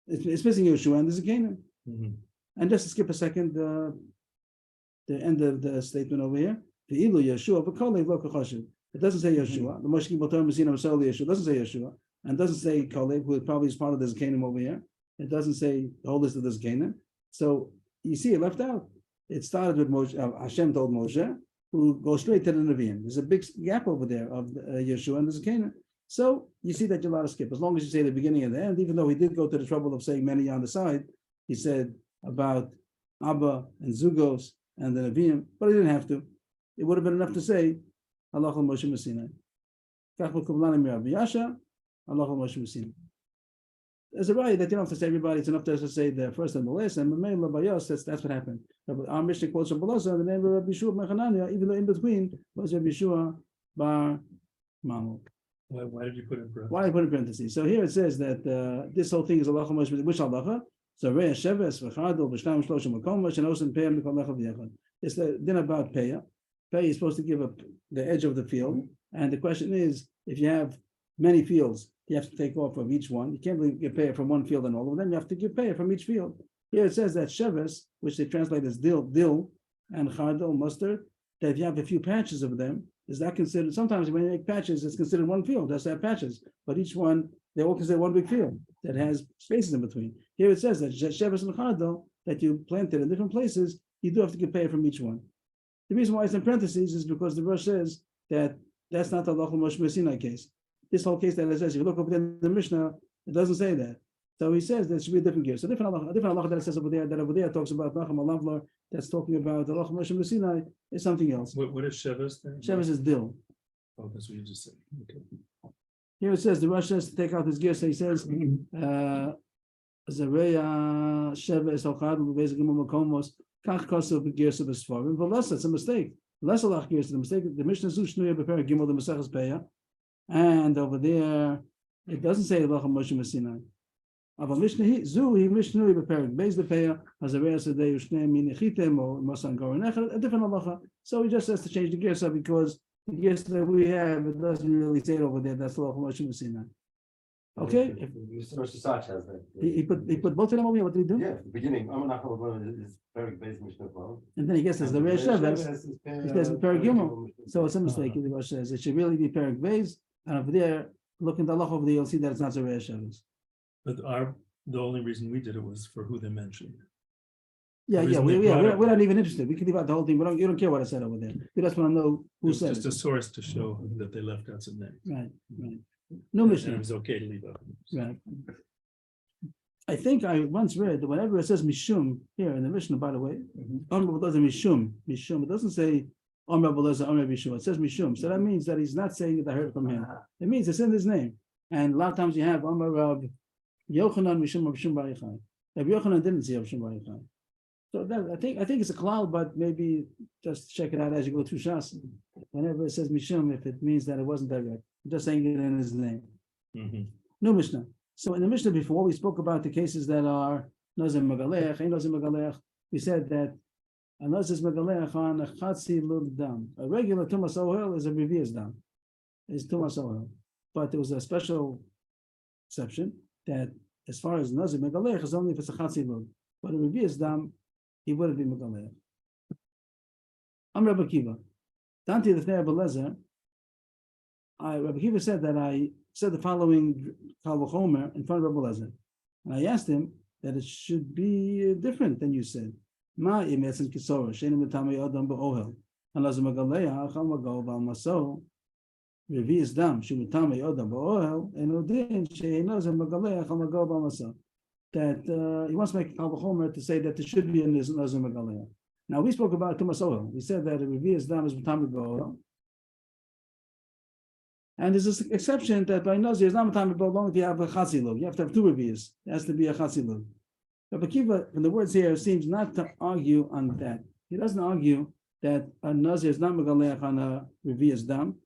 It's missing Yeshua, and there's a Canaan. And just to skip a second, the end of the statement over here, the Ilu Yeshua, but Kolev Lo Kachashiv. It doesn't say Yeshua. The Moshe Kippur Torah Messina Masorah Yeshua doesn't say Yeshua, and doesn't say Kolev, who probably is part of this Canaan over here. It doesn't say the whole list of this Canaan. So you see, it left out. It started with Moshe. Hashem told Moshe, who go straight to the Nevi'im. There's a big gap over there of Yeshua and there's a Canaan. So you see that you're allowed to skip, as long as you say the beginning and the end, even though he did go to the trouble of saying many on the side, he said about Abba and Zugos and the Nevi'im, but he didn't have to. It would have been enough to say, Allah Moshe Messina. There's a right that you don't have to say everybody, it's enough to say the first and the last, and that's what happened. Our Mishnah quotes from Belosa, the name of Rabbi Yeshua Mechanania, even though in between was Rabbi Yeshua Bar Mamu. Why did you put it in parentheses? Why I put in parentheses? So here it says that this whole thing is Allah Moshe, which halacha? So Reya Sheves, V'chadol, V'shtam, Shloshim, Makom, Shenosim, Peyah, Mikol Lecha V'yechad. It's the din about Peyah. Peyah is supposed to give up the edge of the field. And the question is, if you have many fields, you have to take off of each one. You can't really give payah from one field and all of them. You have to give payah from each field. Here it says that sheves, which they translate as dill, and chardal, mustard, that if you have a few patches of them, is that considered? Sometimes when you make patches, it's considered one field. That's have patches, but each one they all consider one big field that has spaces in between. Here it says that sheves and chardal that you planted in different places, you do have to give payah from each one. The reason why it's in parentheses is because the verse says that that's not the Avrohom Moshe Sinai case. This whole case that it says, if you look over there in the Mishnah, it doesn't say that. So he says there should be a different gear. So a different Allah that it says over there, that over there talks about Nacham Alavlar, that's talking about the Avrohom Moshe Sinai, is something else. What is Sheves then? Sheves is dill. Oh, that's what you just said. Okay. Here it says the Rosh says to take out his gear, so he says, Zareya Sheves Al-Khad, basically Makomos, Kach Kosu Gears of the Sfarim. But less, it's a mistake. Less Allah gears, the mistake. The Mishnah Zushnuya Beper Gimel the Maseches Peyah. And over there, it doesn't say Avrohom Moshe Sinai. But Mishnah Zu he Mishnah Beperik Beis the Peyah as a rare Sadei Ushne Minichitem or Masan Goren Echad, a different halacha. So he just has to change the girsa because the girsa that we have, it doesn't really say it over there. That's Avrohom Moshe Sinai. Okay. Mr. Sach has that. He put both of them over here. What did he do? Yeah, the beginning. Is very basic Mishnah. And then he gets as the rare Sheves. He says Perik Gimel. So it's a mistake. The Rosh says it should really be Perik Beis. And over there, look in the halacha over there, you'll see that it's not so rare Sheves. But the only reason we did it was for who they mentioned. Yeah, reason we're they not even interested. We can leave out the whole thing. You don't care what I said over there. We just want to know who It's said just it. a source to show that they left out some names. Right. No And Mishnah. it was okay to leave out. Right. I think I once read that whenever it says Mishum here in the Mishnah, by the way, it doesn't Mishum. It doesn't say Amr Beleza, Amr Bishum. It says Mishum. So that means that he's not saying that I heard it from him. It means it's in his name. And a lot of times you have Amr Rab Yochanan Mishum Bishum Barichai. Rabbi Yochanan didn't see Bishum Barichai. So that, I think it's a cloud, but maybe just check it out as you go through Shas. Whenever it says Mishum, if it means that it wasn't direct, just saying it in his name. No Mishnah. So in the Mishnah before, we spoke about the cases that are Nazir Magalech, Ein Nazir Magalech. We said that a Nazir Magalech on a Chatzi Lul Dam. A regular Tumas Ohel is a Revius Dam. It's Tumas Ohel. But there was a special exception that as far as Nazir Magalech is only if it's a Chatzi Lul. But a Revius Dam, he wouldn't be Magalech. I'm Rabbi Kiva. Tanti the Fnei Abelezer. Rabbi Kiva said that I said the following Avrohom in front of Rabbi Lezer. And I asked him that it should be different than you said. Ma imetzen kisora, shenim l'tamei adam ba'ohel. Unless a megaleya, achal magal ba'al maso, revius dam, shu l'tamei adam ba'ohel, and odin, she'enaz a megaleya, achal magal ba'al maso. That he wants to make Avrohom to say that there should be a nazir megaleya. Now we spoke about Tumas Ohel. We said that a revius dam is l'tamei ba'ohel. And there's this exception that by Nazir is not time about long if you have a chatzilug. You have to have two reviews. It has to be a chatzilug. Rabbi Kiva, from the words here, seems not to argue on that. He doesn't argue that a Nazir is not megaleach on a revius dam.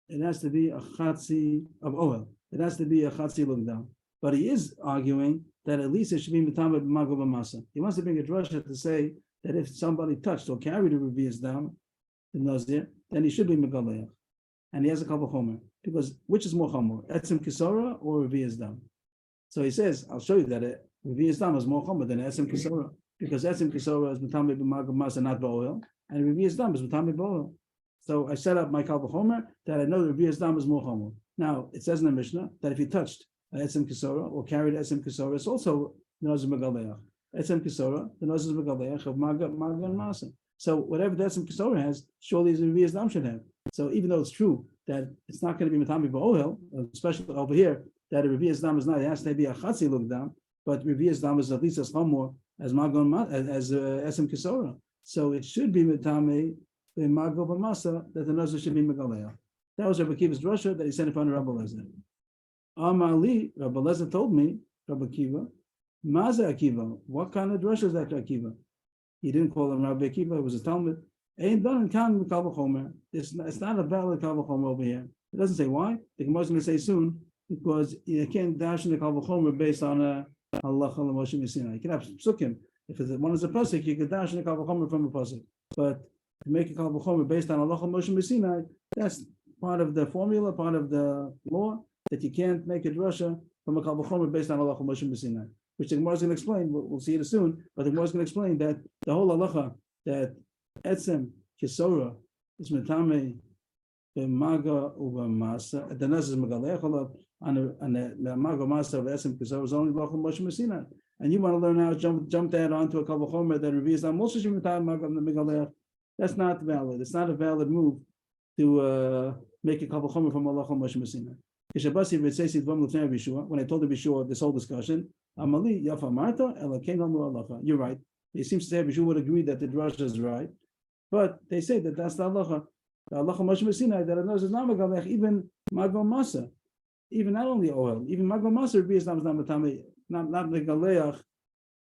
It has to be a chatzi of oil. It has to be a chatzilug dam. But he is arguing that at least it should be mitama b'mago b'masa. He wants to bring a drasha to say that if somebody touched or carried a revius dam, the Nazir, then he should be megaleach. And he has a couple of homer, because which is more chomer, etzem kisora or revius dam? So he says, I'll show you that revius dam is more chomer than etzem kisora, because etzem kisora is mitame b'magam masa, not ba'oil, and revius dam is mitame ba'oil. So I set up my couple of homer that I know the revius dam is more chomer. Now it says in the Mishnah that if you touched etzem kisora or carried etzem kisora, it's also nazir megaleach. Etzem kisora, the nazir megaleach of maga and masa. So whatever that's in Kisora has, surely the Revi'as Dam should have. So even though it's true that it's not going to be Matami Ba'ohel, especially over here, that a Revi'as Dam is not, it has to be a Chatzi Lug Dam, but Revi'as Dam is at least as Chamor as Magon as Esem Kisora. So it should be Matami in Mago B'masa that the Nazir should be Megalea. That was Rabbi Akiva's drasha that he sent in front of Rabbi Lezer. Amali, Rabbi Lezer told me, Rabbi Akiva, Maza Akiva, what kind of drasha is that Akiva? He didn't call him Rabbi Akiva, it was a Talmud. Ain't done in Kan Kal V'chomer. It's not a valid Kal V'chomer over here. It doesn't say why. The Gemara is going to say soon, because you can't dash in the Kal V'chomer based on a Allah Moshe Messina. You can have psukim. If one is a pasuk, you can dash in the Kal V'chomer from a pasuk. But to make a Kal V'chomer based on Allah Moshe Messina, that's part of the formula, part of the law, that you can't make a drasha from a Kal V'chomer based on Allah Moshe Messina. Which the Gemara is going to explain. We'll see it soon. But the Gemara is going to explain that the whole halacha that Etzem Kisora is metame b'maga u'b'masa. The Nazir is megalech on the maga masa of Etzem Kisora is only Lachim Moshe Messina. And you want to learn how to jump that onto a Kal V'chomer that reveals that most of you metame maga of the megalech. That's not valid. It's not a valid move to make a Kal V'chomer from Allah Moshe Messina. When I told the Bishua this whole discussion, Amali Yafa Marta Ela. You're right. It seems to say Bishua would agree that the drasha is right, but they say that that's the halacha. The halacha Moshe Messina that knows is not megalech, even Mago Masa, even not only Ohel, even Mago Masa Rabbi Islam is not metame, not megaleach.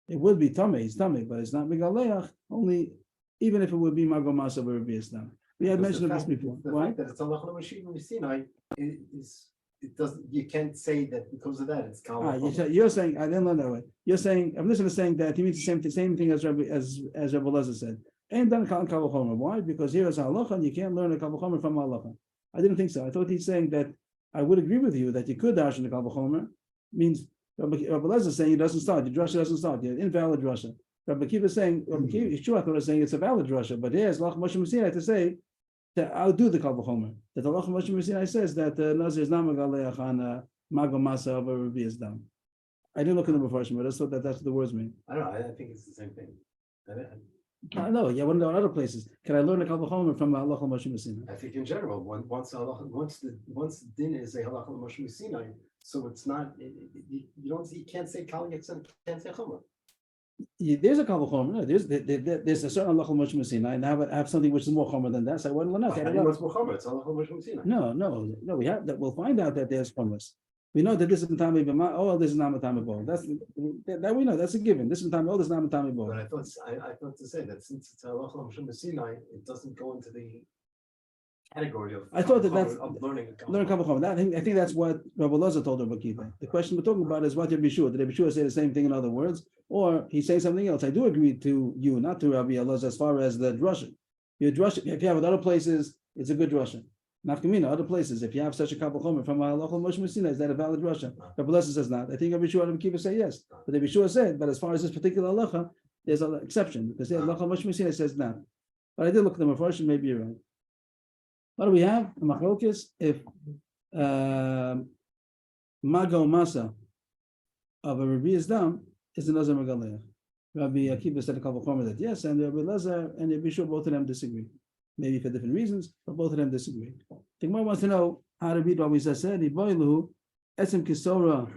It would be tamei, it's tamei, but it's not megaleach. Only even if it would be Mago Masa or Rabbi Islam. We had mentioned this before. The fact that it's Allah Moshe Messina is. It doesn't. You can't say that because of that. It's you're saying I didn't learn that way. You're saying I'm listening to saying that he means the same thing as Rabbi Lezer said. Ain't done Kal V'chomer. Why? Because here is halacha, and you can't learn a Kal V'chomer from halacha. I didn't think so. I thought he's saying that I would agree with you that you could dash in the Kal V'chomer. Means Rabbi Lezer is saying it doesn't start. Your drasha doesn't start. You're invalid drasha. Rabbi Akiva is saying Yeshua thought saying it's a valid drasha, but here's Lach Moshe Messina to say that I'll do the Kal V'chomer. That the Lach Moshe Messina says that the Nazir is not megaleach on Mago Masa of a Revi'as Dam. I didn't look in the Mepharshim, but I thought that's what the words mean. I don't know. I think it's the same thing. I know. Yeah, when there are other places, can I learn a Kal V'chomer from Allah Moshe Messina? I think in general, once the din is a halacha Moshe Messina, so it's not. You can't say Kal Yeksan, can't say Chomer. There's a Kal V'chomer. No, there's a certain Allah Moshe Messina, and I have something which is more chomer than that. So I wouldn't learn that. What's more chomer? It's Allah Moshe Messina. No. We have that. We'll find out that there's chomers. We know that this is Matami B'ma. Oh, this is not Matami Bo. That we know. That's a given. This is Matami. Oh, this is not Matami Bo. But I thought to say that since it's Allah Moshe Messina, it doesn't go into the category of. I thought that's of learning Kal V'chomer. I think that's what Rabbi Lezer told Rabbi Akiva. The question we're talking about is what did Bishua? Did Bishua say the same thing in other words, or he's saying something else? I do agree to you, not to Rabbi Lezer, as far as the drasha. Your drasha, if you have it other places, it's a good drasha. Nafkamina, other places, if you have such a Kal V'chomer from Allah Moshe Messina, is that a valid drasha? Rabbi Lezer says not. I think Rabbi Bishua and Rabbi Akiva say yes, but Rabbi Bishua said, but as far as this particular halacha, there's an exception because Allah Moshe Messina says not. But I did look at the Mepharshim, maybe you're right. What do we have? A machlokes if Mago Masa of a Revi'as Dam is another Megaleach. Rabbi Akiva said a Kal V'chomer that yes, and Rabbi Lezer and Rabbi Bishua, both of them disagree. Maybe for different reasons, but both of them disagree. The Gemara wants to know how to read what we just said. Iboilu Etzem Kisora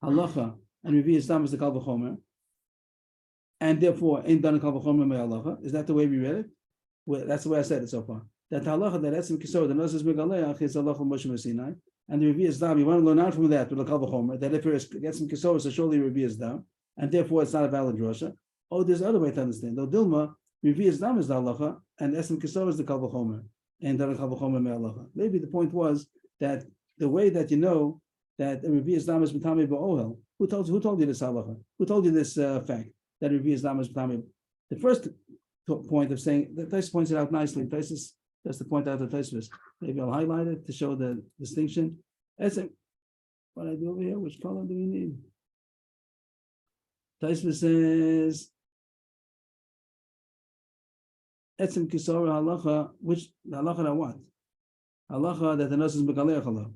Halacha and Revi'as Dam is the Kal V'chomer, and therefore ain't done a Kal V'chomer by halacha. Is that the way we read it? Well, that's the way I said it so far. That halacha that Etzem Kisora, the Nazir is megaleach, is halacha Moshe Messina, and the Revi'as Dam. You want to learn out from that with the Kal V'chomer that if it's Etzem Kisora, so surely Revi'as Dam, and therefore it's not a valid drasha. Oh, there's another way to understand. Though Dilma Revi'as Dam is the halacha, and Etzem Kisora is the Kal V'chomer, and the Kal V'chomer me halacha. Maybe the point was that the way that you know that Revi'as Dam is Matami Ba'ohel. Who told you this halacha? Who told you this fact that Revi'as Dam is Matami? The first point of saying that Tais points it out nicely. Tais just to point out the Tosfos. Maybe I'll highlight it to show the distinction. Etzem, what I do over here, which color do we need? Tosfos says Etzem Kisora halacha, which the halacha that what? Halacha that the Nazir is megaleach halacha.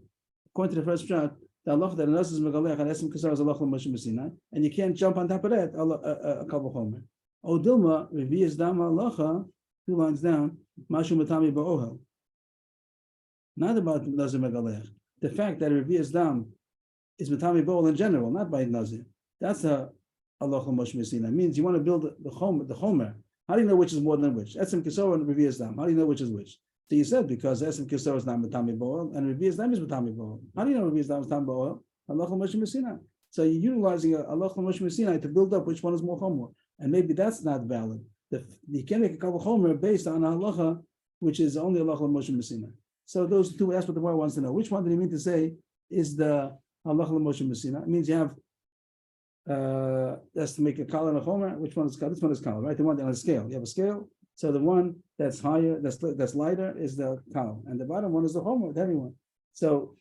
According to the first shot, the halacha that the Nazir is megaleach and Etzem Kisora is halacha Moshe Messina, and you can't jump on top of that a Kal V'chomer. O Dilma Revi'as Dam halacha 2 lines down, Mashu Matami Ba'ohel. Not about Nazir Megalech. The fact that Revi'as Dam is Matami Ba'ohel in general, not by Nazir. That's a Allah Moshe Messina. Means you want to build the Chomer. How do you know which is more than which? Etzem Kisor and Revi'as Dam. How do you know which is which? So you said because Etzem Kisor is not Matami Ba'ohel and Revi'as Dam is Matami Ba'ohel. How do you know Revi'as Dam is Matami Ba'ohel? Allah Moshe Messina. So you're utilizing Allah Moshe Messina to build up which one is more Chomer. And maybe that's not valid. You can't make a couple Chomer based on halacha, which is only Allah Moshe Messina. So those two, that's what the Gemara wants to know. Which one did he mean to say is the halacha Moshe Messina? It means you have that's to make a kala and a chomer. Which one is kala? This one is kala, right? The one on a scale. You have a scale. So the one that's higher, that's lighter, is the kala, and the bottom one is the chomer, the heavy one. So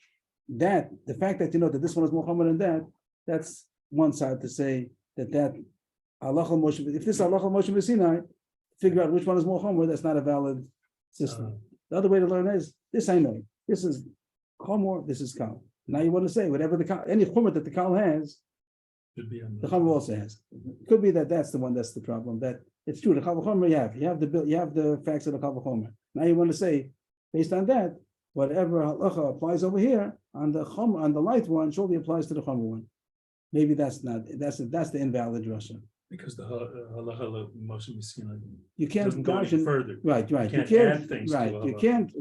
that the fact that you know that this one is more chomer than that, that's one side to say that halacha Moshe. If this is halacha Moshe Messina, figure out which one is more chomer. That's not a valid system. The other way to learn is this. I know this is chomer. This is kal. Now you want to say whatever any chomer that the kal has, Should be on the chomer also has. It could be that that's the one that's the problem. That it's true. The kal chomer you have the facts of the kal chomer. Now you want to say based on that, whatever halacha applies over here on the chomer, on the light one surely applies to the chomer one. Maybe that's the invalid drasha. Because the halacha Moshe Messina You can't doesn't go any darshan- further. Right. You You can't can't add things to right. a You halacha. can't.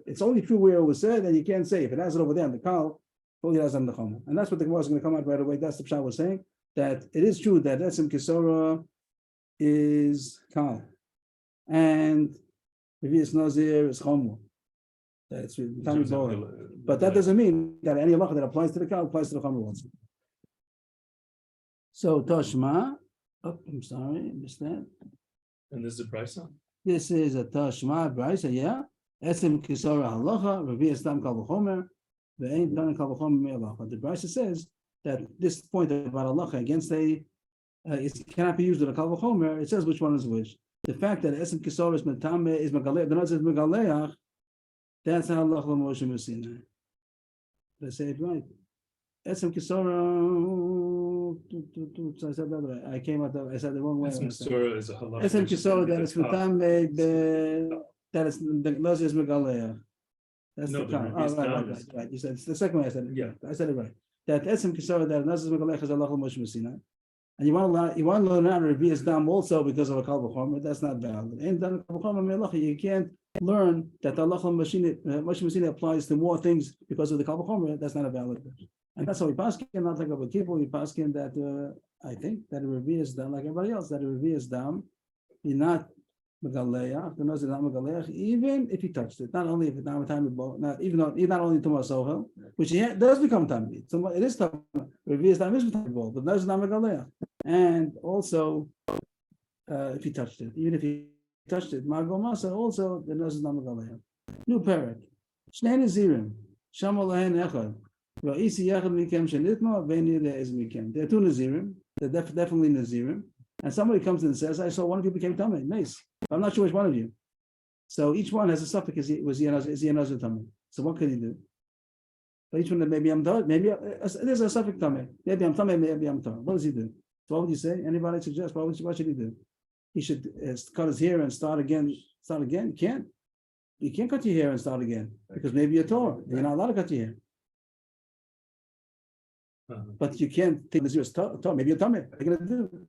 It's only true where it was said, and you can't say if it has it over there in the kal, fully has on the chomer. And that's what the Gemara is going to come out right away. That's the pshat was saying that it is true that Etzem Kisora is kal, and Revi'as Nazir is chomer. That's but that doesn't mean that any halacha that applies to the kal applies to the chomer also. So Toshma. Oh, I'm sorry, I missed that. And this is a price on. This is a Tashma Brisa, yeah. Etzem Kisara Halacha, Revi'as Dam Kal V'chomer, Ve'ein Dam Kal V'chomer Me'alacha. The Brisa says that this point about halacha against it cannot be used with a Kal V'chomer. It says which one is which. The fact that Etzem Kisara is Metame is Megaleach, the Nazir is Megaleach, that's how halacha Moshe Messina. Did I say it right? Etzem Kisara. I said that right. I came out. I said the wrong way. Etzem Kisora is a halacha. Etzem Kisora that is Metame, that is the Nazir is Megaleach. That's No, the the count. Revi'as Dam is- Right. You said it's the second way I said it. Yeah. I said it right. That Etzem Kisora that Nazir is Megaleach is Allah Moshe Messina. And you want to learn how to Revi'as Dam also because of a Kal V'chomer. That's not valid. And then Kal V'chomer Me'alacha, you can't learn that Allah Moshe Messina applies to more things because of the Kal V'chomer. That's not a valid. And that's how we paskin, not like about people. We paskin that I think that a Revi'as Dam, like everybody else, that a Revi'as Dam, you're not Megaleach, the Nazir is not Megaleach, even if he touched it. Not only if it's not time, not even though he's not only Tumah Sohel, which he does become Tamid. So it is Tamid. Revi'as Dam is Tamid, but Nazir is not Megaleach. And also, if he touched it, even if he touched it, Margo Masa, also the Nazir is not Megaleach. New parak. Shnei Nazirim, Shamal Lahen Echad. There are two Nazirim, they're definitely Nazirim, and somebody comes in and says, I saw one of you became Tamid. Nice. I'm not sure which one of you. So each one has a suffix, is he a Nazir Tamid? So what can he do? For each one, maybe I'm done, maybe there's a suffix Tamid. Maybe I'm Tamid, maybe I'm Tamid. What does he do? So what would you say? Anybody suggest? What should he do? He should cut his hair and start again. You can't. You can't cut your hair and start again because maybe you're Torah. You're not allowed to cut your hair. But you can't take Nazir's Torah. Maybe you're Tamid. What are you going to do?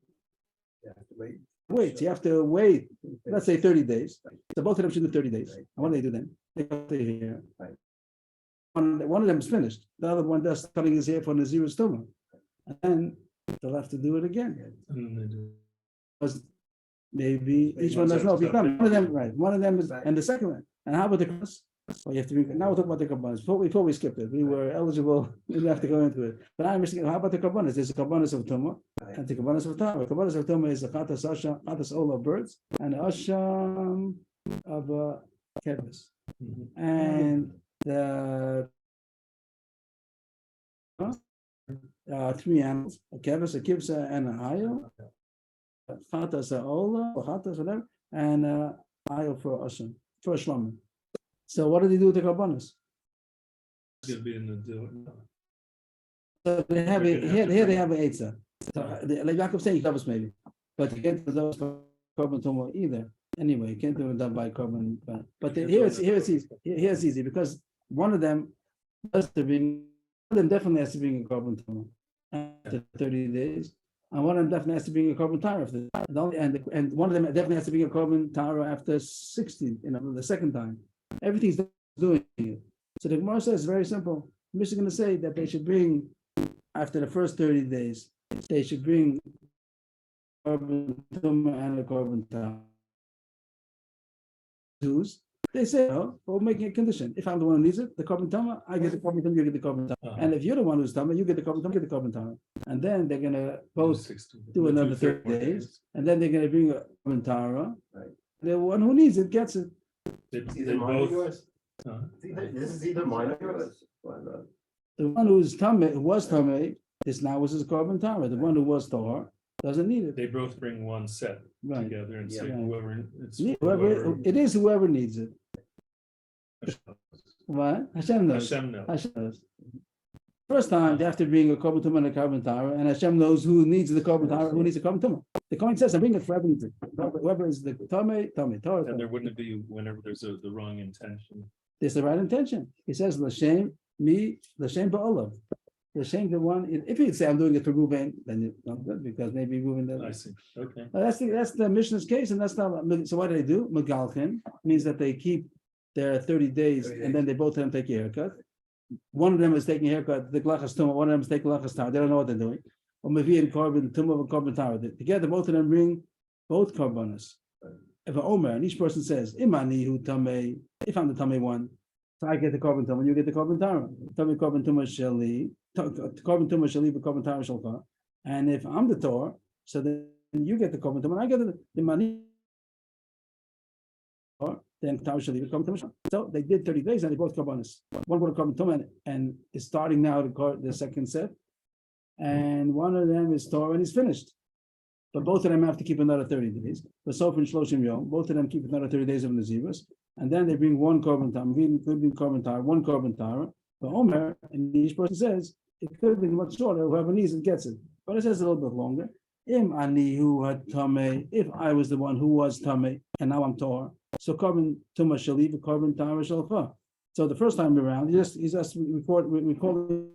You have to wait. Wait, you have to wait, let's say 30 days. So both of them should do 30 days. And what do they do then? They cut their hair. One of them is finished. The other one does cutting his hair for Nazir's Torah. And then they'll have to do it again. And they do. Because maybe each one doesn't know if you come. One of them, right? One of them is, and the second one. And how about the cross? Well, you have to now we'll talk about the karbanos. Before we skipped it, we were eligible. We didn't have to go into it. But I'm just how about the karbanos? There's a karbanos of tumah and the karbanos of tumah. Karbanos of tumah is a chatas asha, chatas ola of birds, and asham of kevis. And the 3 animals: a kevis, a kibsa, and a ayil. Chatas ola, or chatas whatever, and ayil for asham, for a shlamim. So what do they do with the karbanos? It's gonna be in the deal. So they have here they have an eitzah. So like Yaakov saying, covers maybe, but you can't those korban tumah either. Anyway, you can't do it done by carbon, but here it's easy. Here it's easy because one of them has to be, one of them definitely has to bring a carbon after 30 days, and one of them definitely has to bring a carbon tire after, and one of them definitely has to bring a carbon tire after 60, the second time. Everything's doing it. So the Gemara says very simple. Mishnah is going to say that they should bring after the first 30 days. They should bring carbon tumor and a carbon tire. They say, no, we're making a condition. If I'm the one who needs it, the carbon tama, I get the carbon tama, you get the carbon tama. And if you're the one who's tama, you get the carbon tama, get the carbon tama. And then they're gonna both do another 30 days, and then they're gonna bring a carbon tara. Right. The one who needs it gets it. It's They either mine or both, yours. This is either mine or yours. The one who's tama, who was tama, this now was his carbon tara. The one who was tahar doesn't need it. they both bring one set Right. together and say Yeah. whoever, it's Whoever it is, whoever needs it. What? Hashem knows. Hashem knows. Hashem knows. First time they have to bring a carbon tumor and a carbon tower, and Hashem knows who needs the carbon tower, who needs the carbon tumor. The comment says, "I bring it for whoever needs it. Whoever is the tame, Torah. And there wouldn't be whenever there's the wrong intention. There's the right intention. He says, "L'shem me, l'shem ba'olav." L'shem the one. If he'd say, "I'm doing it for Ruben," then it's not good because maybe Ruben I doesn't. see, okay. That's the Mishnah's case, and that's not. So what do they do? Megalchin means that they keep their 30 days, 30 and then they both of them take a haircut. One of them is taking a haircut, the glachas tumah. One of them is taking glachas tar. They don't know what they're doing. Or maybe in carbon tumah and carbon tar. Together, both of them bring both carbonas. If an omer, and each person says, "Imani hu tamei," if I'm the tamei one, so I get the carbon tumah, you get the carbon tar. Tamei carbon tumah sheli, carbon tumah sheli, but carbon tar shalcha. And if I'm the tor, so then you get the carbon tumah, and I get the imani. Then so they did 30 days and they both carbonas. One got a carbon tumah and is starting now the second set, and one of them is Torah and is finished. But both of them have to keep another 30 days. But so in Shloshim Yom, both of them keep another 30 days of Nazirus, and then they bring one carbon tar, could be carbon tar, one carbon tar. But Omer, and each person says it could have been much shorter. Whoever needs it gets it. But it says a little bit longer. Im ani hu had tamei. If I was the one who was tamei and now I'm Torah. So carbon tumah shaliv, carbon tara shalcha. So the first time around, he's just recording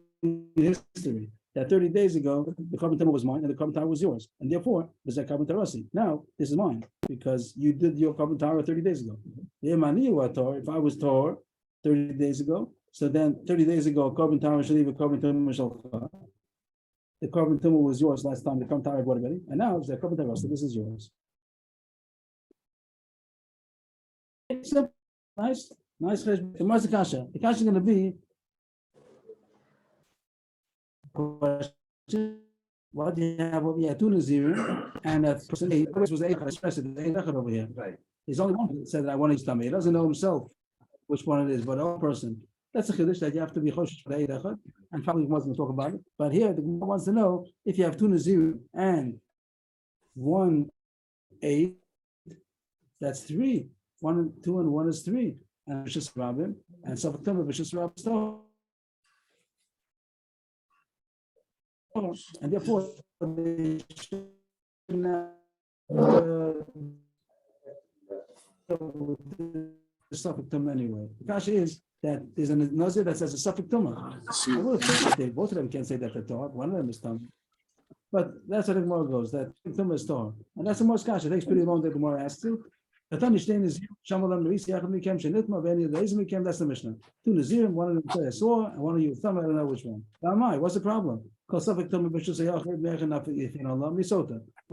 history that 30 days ago the carbon tumah was mine and the carbon tara was yours, and therefore there's a carbon tarasi. Now this is mine because you did your carbon tara 30 days ago. If I was Torah 30 days ago, so then 30 days ago carbon tara shaliv, carbon tumah shalcha. The carbon tumah was yours last time. The carbon tara I bought already, and now it's the carbon tarasi. This is yours. Nice. The kasha. The kasha is going to be what do you have over here? Two nazir and a person. Was eichad over here. Right. There's only one that said that I want to tummy. He doesn't know himself which one it is, but all person. That's a chiddush that you have to be choshesh for eichad, and probably wants to talk about it. But here the Gemara wants to know if you have two nazir and 1 8, that's 3. 1 and 2 and 1 is 3, and Rishis Rabbim, and Safaktam Rishis Rabbim. And therefore, they should not Safaktam anyway. The kasha is that there's a nazir that says a Safaktam. I would have thought that both of them can't say that they're taught. One of them is tum. But that's how the Gemara goes. That tum is taught, and that's the most kasha. It takes pretty long that the Gemara asks to. That's the Mishnah. 2 Nazirim, one of them say I saw, and one of you thumb, I don't know which one. What's the problem? What do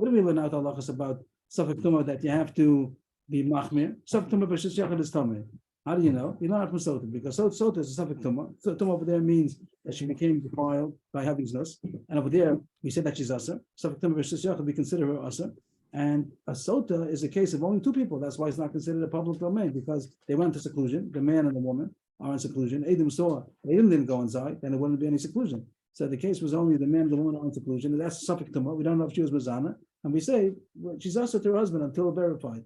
we learn out halachas about Safek Tumah that you have to be machmir? Safek Tumah b'shus yachad is tameh. How do you know? You learn it from Sota, because Sota is a Safek Tumah. So Tumah over there means that she became defiled by having znus, and over there we said that she's asa. Safek Tumah b'shus yachad, we consider her asa. And a sota is a case of only 2 people. That's why it's not considered a public domain, because they went to seclusion. The man and the woman are in seclusion. Adam saw, Adam didn't go inside, then there wouldn't be any seclusion. So the case was only the man and the woman are in seclusion. And that's Safek Tumah. We don't know if she was Mazana. And we say, well, she's also to her husband until verified,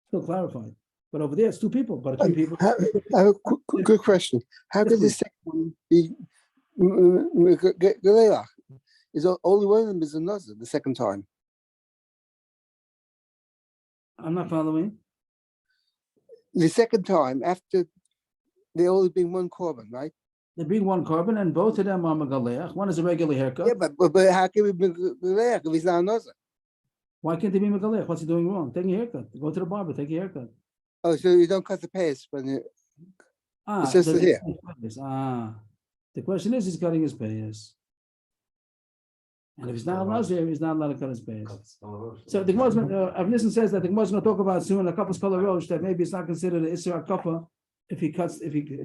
still clarified. But over there, it's 2 people. But 2 people. I have a quick question. How could this second one be Galelach? Is only one of them is a nazir the second time? I'm not following. the second time after they only bring one korban, right? They bring one korban, and both of them are megaleach. One is a regular haircut. Yeah, but how can we bring if he's not a nazir? Why can't they be megaleach? What's he doing wrong? Take a haircut. Go to the barber. Take a haircut. Oh, so you don't cut the payas when you. Ah, It's just the- here. The question is, he's cutting his payas. And if he's not a nazir, he's not allowed to cut his payas. So the Gemara, Avnisson says that the Gemara is going to talk about soon a couple's color roach that maybe it's not considered an Isra Kappa if he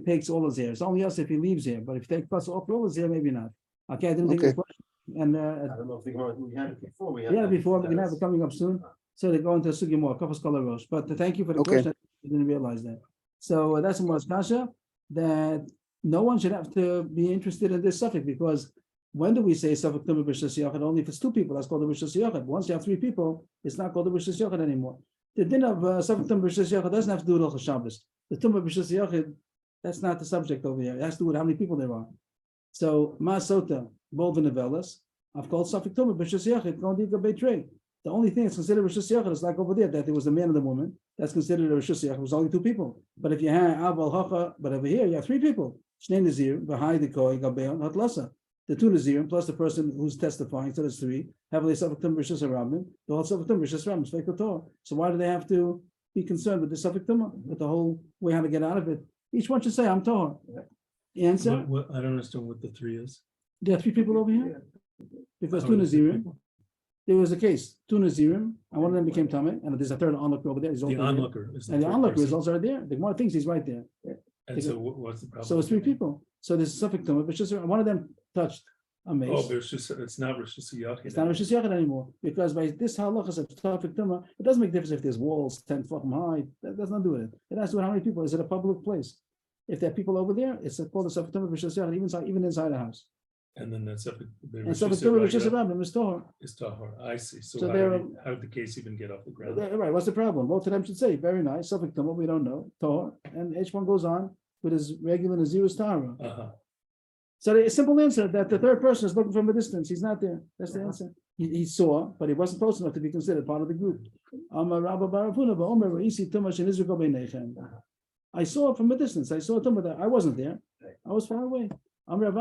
takes all his hair. It's only us if he leaves here, but if he takes all his hair, maybe not. Okay, I didn't think of Okay. the question. And I don't know if we had it before. We yeah, before we can have it coming up soon. So they go into Sugi more, couple's color roach. But thank you for the Okay. question. I didn't realize that. So that's Gemara's kasha, that no one should have to be interested in this suffix, because when do we say suffix tumah b'shas yachad? Only if it's two people, that's called the b'shas yachad. Once you have three people, it's not called the b'shas yachad anymore. The din of suffix tumah b'shas yachad doesn't have to do with Hilchos Shabbos. The tumah b'shas yachad, that's not the subject over here. It has to do with how many people there are. So Ma'asota, both the novellas, I've called suffix tumah b'shas yachad, don't dig a betray. The only thing that's considered b'shas yachad is like over there, that there was a man and a woman. That's considered a b'shas yachad. It was only two people. But if you have aval hacha, but over here you have three people. Shnei nazir, v'hai dekoi gabeon hatlasa. The two Nazirim plus the person who's testifying, so there's three. Heavily suffix tumah b'shas harabim. The whole suffix tumah b'shas harabim is fake Torah. So why do they have to be concerned with the suffix tumah, with the whole way how to get out of it? Each one should say, "I'm Torah." The answer: I don't understand what the three is. there are three people over here because How two many Nazirim. people? There was a case, two Nazirim, and one of them became Tameh, and there's a third onlooker over there. He's The also there. onlooker is the And the third onlooker is person. also right there. The Gemara thinks he's right there. And so what's the problem? So it's three people. So there's suffix tumah b'shas harabim. One of them touched a mace. Oh, but it's not Rosh Hashanah. It's not Rosh Hashanah anymore, because by this halachas of Tafik Tumah, it doesn't make a difference if there's walls 10 feet high. That does not do it. It has to do with how many people. Is it a public place? If there are people over there, it's called a Tafik Tumah Rosh Hashanah, even inside the house. And then that's up. And Tafik Tumah Rosh Hashanah is Torah. Is Tahor. I see. So, So how did the case even get off the ground? Right. What's the problem? Both of them should say very nice. Tafik Tumah, we don't know Torah, and each one goes on with his regular Nazirus Tahara. Uh-huh. So the simple answer that the third person is looking from a distance. He's not there. That's the answer. He saw, but he wasn't close enough to be considered part of the group. I saw it from a distance. I saw a tumah that I wasn't there. I was far away. Wasn't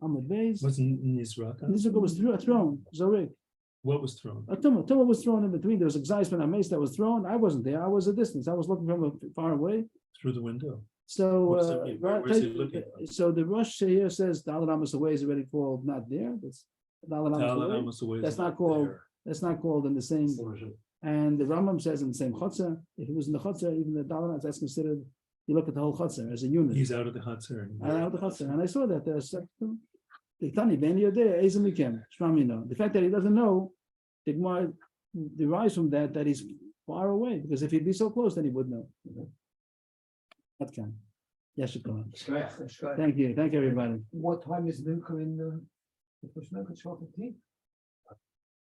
Nizraka? Nizraka was thrown. Zorik. What was thrown? A tumah was thrown in between. There was a gzeisman, a mace that was thrown. I wasn't there. I was a distance. I was looking from far away. Through the window. So, What does that mean? Where's he looking? so the Rosh here says Dalet Amos away is already called not there. That's Dalet Amos away. That's not called. That's not called in the same. And the Rambam says in the same chutzah. If it was in the chutzah, even the Dalet Amos, that's considered. You look at the whole chutzah as a unit. He's out of the chutzah. Out of the chutzah, and I saw that there's the Tani Ben Yodeh Ezemikem Shmamino. The fact that he doesn't know, the Gemara derives from that he's far away, because if he'd be so close, then he would know. That can. Yes, thank you, everybody. What time is Luca in the first 12:15?